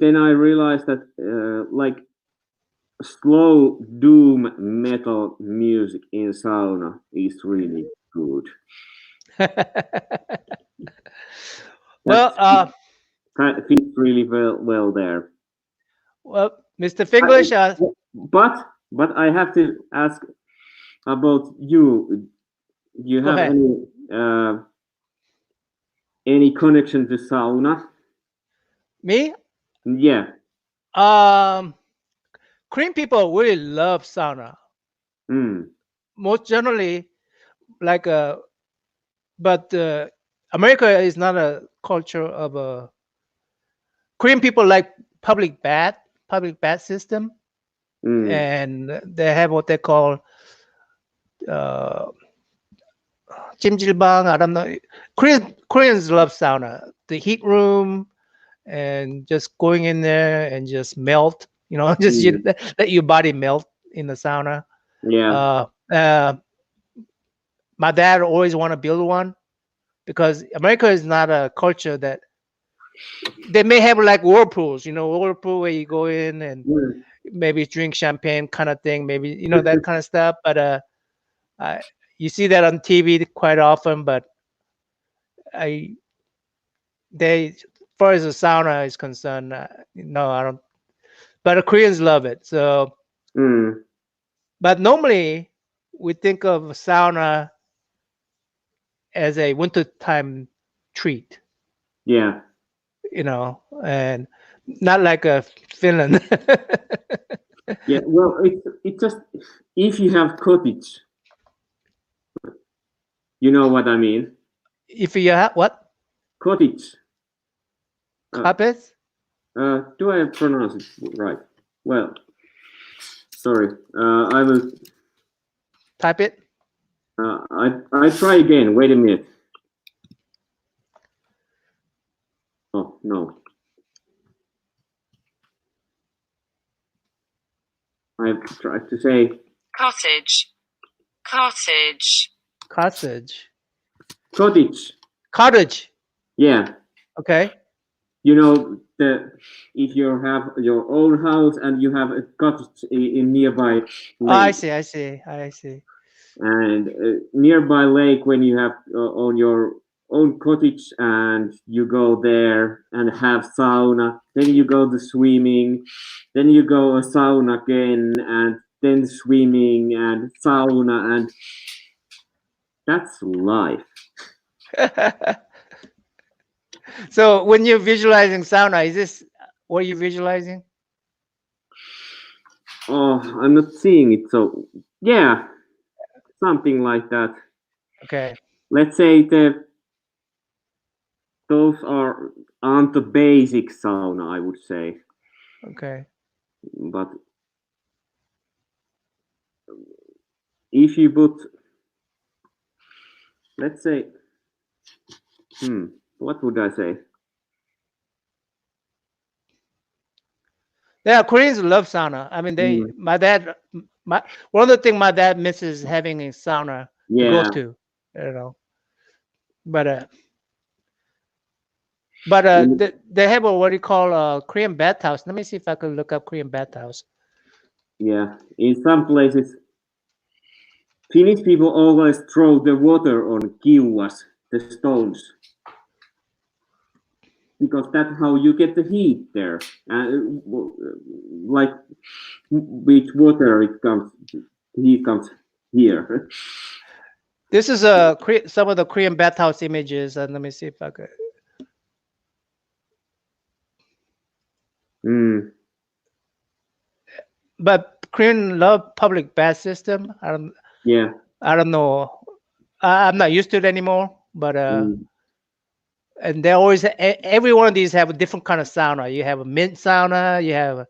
[SPEAKER 2] Then I realized that like slow doom metal music in sauna is really good.
[SPEAKER 1] Well,
[SPEAKER 2] That fits really well there.
[SPEAKER 1] well, Mr. Finglish,
[SPEAKER 2] But I have to ask about you. Do you
[SPEAKER 1] go
[SPEAKER 2] have
[SPEAKER 1] ahead.
[SPEAKER 2] any connection to sauna?
[SPEAKER 1] Me?
[SPEAKER 2] Yeah.
[SPEAKER 1] Korean people really love sauna.
[SPEAKER 2] Mm.
[SPEAKER 1] Most generally, like but America is not a culture of a Korean people like public bath system,
[SPEAKER 2] Mm.
[SPEAKER 1] and they have what they call uh, 찜질방. I don't know. Koreans love sauna, the heat room, and just going in there and just melt. Just let your body melt in the sauna.
[SPEAKER 2] Yeah.
[SPEAKER 1] My dad always want to build one because America is not a culture that they may have like whirlpools, whirlpool where you go in and
[SPEAKER 2] Mm.
[SPEAKER 1] maybe drink champagne kind of thing, maybe that kind of stuff. But you see that on TV quite often. But I they, as far as the sauna is concerned, no, I don't. But the Koreans love it. So,
[SPEAKER 2] Mm.
[SPEAKER 1] but normally we think of sauna as a wintertime treat.
[SPEAKER 2] Yeah.
[SPEAKER 1] and not like a Finland.
[SPEAKER 2] Yeah, well, it's just if you have cottage, you know what I mean.
[SPEAKER 1] If you have what
[SPEAKER 2] Cottage.
[SPEAKER 1] carpets,
[SPEAKER 2] Do I pronounce it right? Well, sorry. I will.
[SPEAKER 1] type it.
[SPEAKER 2] I try again. Wait a minute. Oh no. I've tried to say
[SPEAKER 4] Cottage. Cottage.
[SPEAKER 1] Cottage,
[SPEAKER 2] cottage.
[SPEAKER 1] cottage.
[SPEAKER 2] Yeah.
[SPEAKER 1] Okay.
[SPEAKER 2] You know if you have your own house and you have a cottage in nearby
[SPEAKER 1] Oh, I
[SPEAKER 2] lake,
[SPEAKER 1] see. I see. I see.
[SPEAKER 2] and nearby lake when you have on your own cottage and you go there and have sauna, then you go to swimming, then you go a sauna again and then swimming and sauna, and that's life.
[SPEAKER 1] So when you're visualizing sauna, is this what you're visualizing?
[SPEAKER 2] Oh, I'm not seeing it, so yeah, something like that.
[SPEAKER 1] Okay.
[SPEAKER 2] Let's say those aren't the basic sauna, I would say,
[SPEAKER 1] Okay.
[SPEAKER 2] but if you put, let's say, what would I say?
[SPEAKER 1] Yeah, Koreans love sauna. I mean, my dad, one of the things my dad misses having a sauna to go
[SPEAKER 2] Yeah,
[SPEAKER 1] to, you know. But they have a what do you call a Korean bathhouse. Let me see if I can look up Korean bathhouse.
[SPEAKER 2] yeah. In some places, Finnish people always throw the water on kiuas, the stones, because that's how you get the heat there. Like with water, heat comes here.
[SPEAKER 1] This is some of the Korean bathhouse images, and let me see if I could.
[SPEAKER 2] Mm,
[SPEAKER 1] But Korean love public bath system.
[SPEAKER 2] yeah.
[SPEAKER 1] I don't know. I'm not used to it anymore. But
[SPEAKER 2] Mm,
[SPEAKER 1] and they always every one of these have a different kind of sauna. You have a mint sauna. You have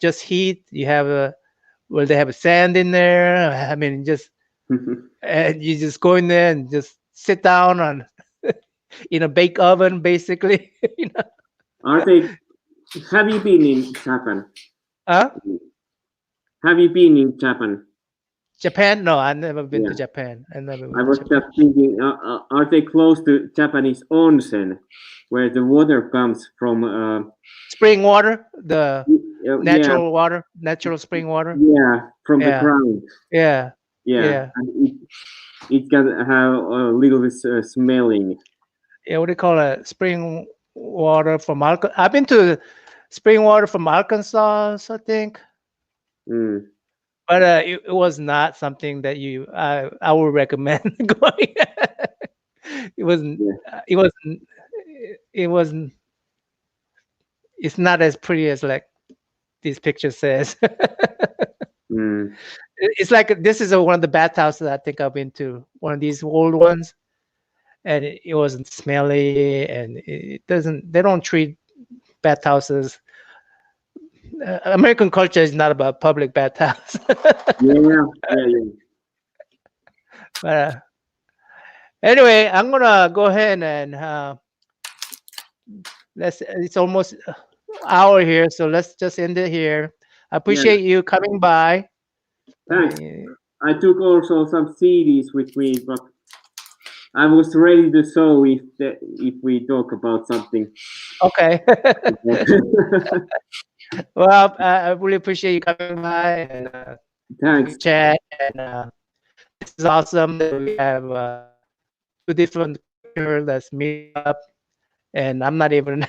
[SPEAKER 1] just heat. You have a where they have a sand in there. I mean, just and you just go in there and just sit down on in a bake oven, basically. you know?
[SPEAKER 2] Are they? Have you been in Japan?
[SPEAKER 1] Huh?
[SPEAKER 2] Have you been in Japan?
[SPEAKER 1] Japan? No, I've never been to
[SPEAKER 2] Yeah.
[SPEAKER 1] Japan. I never
[SPEAKER 2] I
[SPEAKER 1] been to
[SPEAKER 2] was
[SPEAKER 1] Japan.
[SPEAKER 2] just thinking, are they close to Japanese onsen, where the water comes from?
[SPEAKER 1] Spring water, the
[SPEAKER 2] Yeah,
[SPEAKER 1] natural spring water.
[SPEAKER 2] yeah, from the
[SPEAKER 1] Yeah,
[SPEAKER 2] ground.
[SPEAKER 1] yeah,
[SPEAKER 2] Yeah,
[SPEAKER 1] yeah,
[SPEAKER 2] and it can have a little bit smelling.
[SPEAKER 1] yeah. What do you call it? Spring water from Arkansas. I've been to spring water from Arkansas, I think,
[SPEAKER 2] Mm,
[SPEAKER 1] but it was not something that I would recommend going. it wasn't.
[SPEAKER 2] yeah.
[SPEAKER 1] It wasn't. It wasn't. It's not as pretty as like this picture says.
[SPEAKER 2] Mm,
[SPEAKER 1] It's like this is one of the bathhouses I think I've been to. One of these old ones, and it wasn't smelly, and it doesn't. They don't treat bathhouses. American culture is not about public bathhouse.
[SPEAKER 2] yeah, yeah, yeah.
[SPEAKER 1] But anyway, I'm gonna go ahead and let's. It's almost hour here, so let's just end it here. I
[SPEAKER 2] Yeah.
[SPEAKER 1] appreciate you coming by.
[SPEAKER 2] Thanks. I took also some CDs with me, but I was ready to show if we talk about something.
[SPEAKER 1] Okay. Well, I really appreciate you coming by and
[SPEAKER 2] Thanks.
[SPEAKER 1] chat. And this is awesome that we have two different cultures that's meet up. And I'm not even,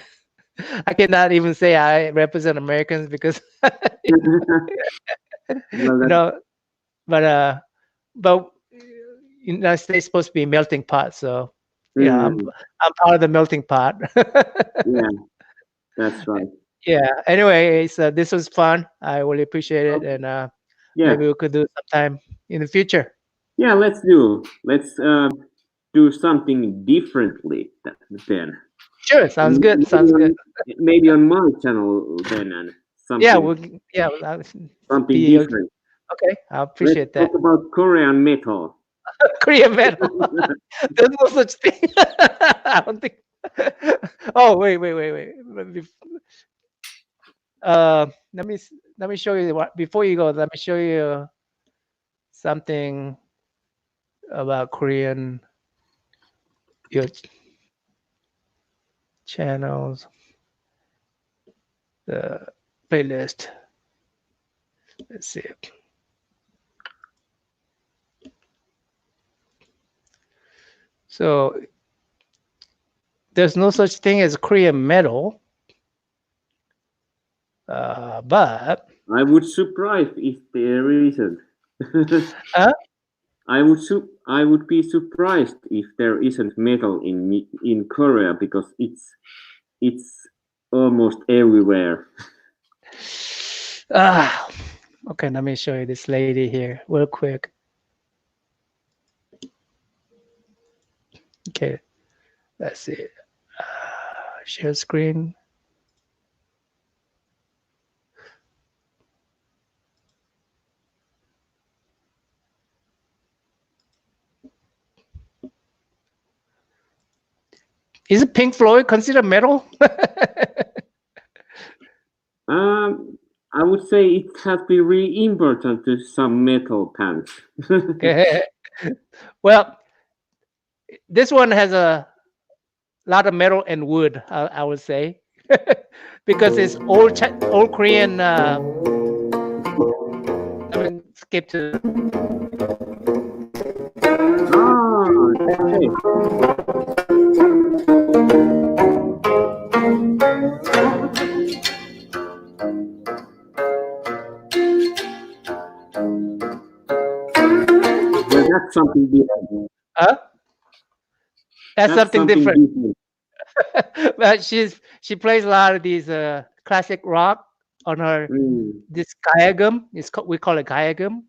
[SPEAKER 1] I cannot even say I represent Americans because,
[SPEAKER 2] Well,
[SPEAKER 1] you know, but United States is supposed to be a melting pot. So Yeah,
[SPEAKER 2] Mm,
[SPEAKER 1] I'm part of the melting pot.
[SPEAKER 2] yeah, that's right.
[SPEAKER 1] Yeah. Anyway, this was fun. I really appreciate it,
[SPEAKER 2] Okay.
[SPEAKER 1] and
[SPEAKER 2] Yeah,
[SPEAKER 1] maybe we could do it sometime in the future.
[SPEAKER 2] yeah. Let's do something differently then.
[SPEAKER 1] Sure. Sounds good.
[SPEAKER 2] Maybe
[SPEAKER 1] Sounds good.
[SPEAKER 2] on my channel then, and
[SPEAKER 1] Yeah.
[SPEAKER 2] something
[SPEAKER 1] Yeah.
[SPEAKER 2] something
[SPEAKER 1] Be
[SPEAKER 2] different.
[SPEAKER 1] okay. I
[SPEAKER 2] Let's
[SPEAKER 1] appreciate that.
[SPEAKER 2] talk about Korean metal.
[SPEAKER 1] Korean metal. There's no such thing. I don't think. Oh, wait. Let me let me show you what before you go. Let me show you something about Korean your channels, the playlist. Let's see. So there's no such thing as Korean metal, but
[SPEAKER 2] I would surprise if there isn't.
[SPEAKER 1] uh,
[SPEAKER 2] I would be surprised if there isn't metal in Korea because it's almost everywhere.
[SPEAKER 1] ah, okay. Let me show you this lady here real quick. Okay, let's see. Share screen. Is it Pink Floyd considered metal?
[SPEAKER 2] Um, I would say it has been really important to some metal bands.
[SPEAKER 1] Okay. Well, this one has a lot of metal and wood, I would say, because it's old Korean. I mean, skip to.
[SPEAKER 2] Ah, okay. Yeah, that's something different.
[SPEAKER 1] Huh? That's
[SPEAKER 2] That's
[SPEAKER 1] something
[SPEAKER 2] something
[SPEAKER 1] different.
[SPEAKER 2] different.
[SPEAKER 1] But she plays a lot of these classic rock on her
[SPEAKER 2] Mm,
[SPEAKER 1] this kayagum. We call it kayagum,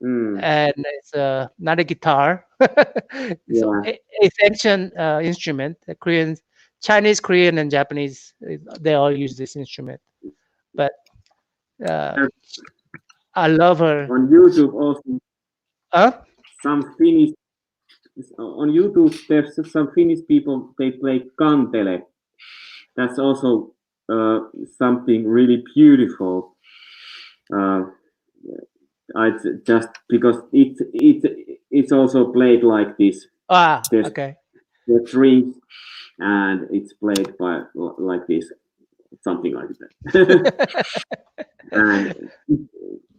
[SPEAKER 2] mm,
[SPEAKER 1] and it's not a guitar.
[SPEAKER 2] yeah.
[SPEAKER 1] It's ancient instrument. The Korean, Chinese, Korean, and Japanese they all use this instrument. But uh,
[SPEAKER 2] There's
[SPEAKER 1] I love her.
[SPEAKER 2] on YouTube also
[SPEAKER 1] Huh?
[SPEAKER 2] some Finnish on YouTube. There's some Finnish people. They play kantele. That's also something really beautiful. Uh, I just because it's also played like this.
[SPEAKER 1] Ah,
[SPEAKER 2] There's
[SPEAKER 1] okay.
[SPEAKER 2] the strings and it's played by like this, something like that. And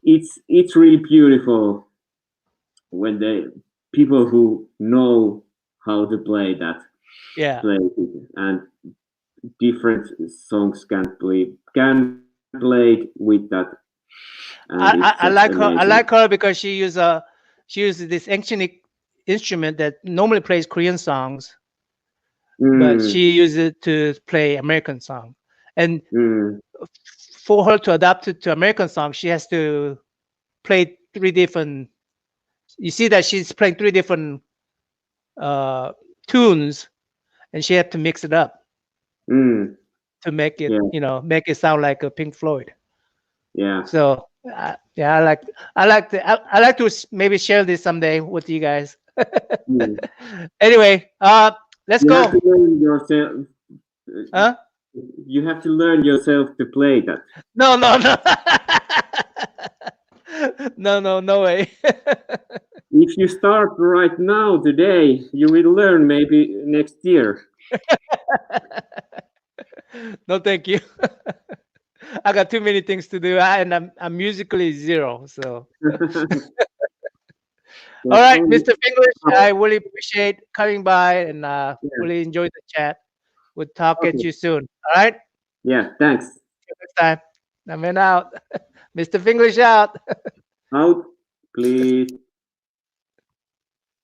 [SPEAKER 2] it's really beautiful when they people who know how to play that
[SPEAKER 1] Yeah.
[SPEAKER 2] play it, and different songs can played with that, and it's
[SPEAKER 1] I
[SPEAKER 2] just
[SPEAKER 1] like her. I
[SPEAKER 2] amazing.
[SPEAKER 1] like her because she uses this ancient instrument that normally plays Korean songs, but
[SPEAKER 2] Mm,
[SPEAKER 1] she uses it to play American song. And
[SPEAKER 2] mm,
[SPEAKER 1] for her to adapt it to American song, she has to play three different. You see that she's playing three different uh, tunes, and she had to mix it up
[SPEAKER 2] mm,
[SPEAKER 1] to make it,
[SPEAKER 2] yeah,
[SPEAKER 1] make it sound like a Pink Floyd.
[SPEAKER 2] yeah.
[SPEAKER 1] So yeah, I like to maybe share this someday with you guys.
[SPEAKER 2] Mm.
[SPEAKER 1] Anyway, let's
[SPEAKER 2] You have
[SPEAKER 1] go.
[SPEAKER 2] to learn yourself.
[SPEAKER 1] Huh?
[SPEAKER 2] You have to learn yourself to play that.
[SPEAKER 1] No, no, no. No way.
[SPEAKER 2] If you start right now today, you will learn maybe next year.
[SPEAKER 1] No, thank you. I got too many things to do, and I'm musically zero. So, all
[SPEAKER 2] There's
[SPEAKER 1] right,
[SPEAKER 2] only
[SPEAKER 1] Mr. English, I
[SPEAKER 2] couple.
[SPEAKER 1] really appreciate coming by, and
[SPEAKER 2] Yeah.
[SPEAKER 1] really enjoyed the chat. We'll talk at
[SPEAKER 2] Okay.
[SPEAKER 1] you soon. All right,
[SPEAKER 2] Yeah. Thanks.
[SPEAKER 1] see you next time. I'm in out. Mr. English out.
[SPEAKER 2] Out, please.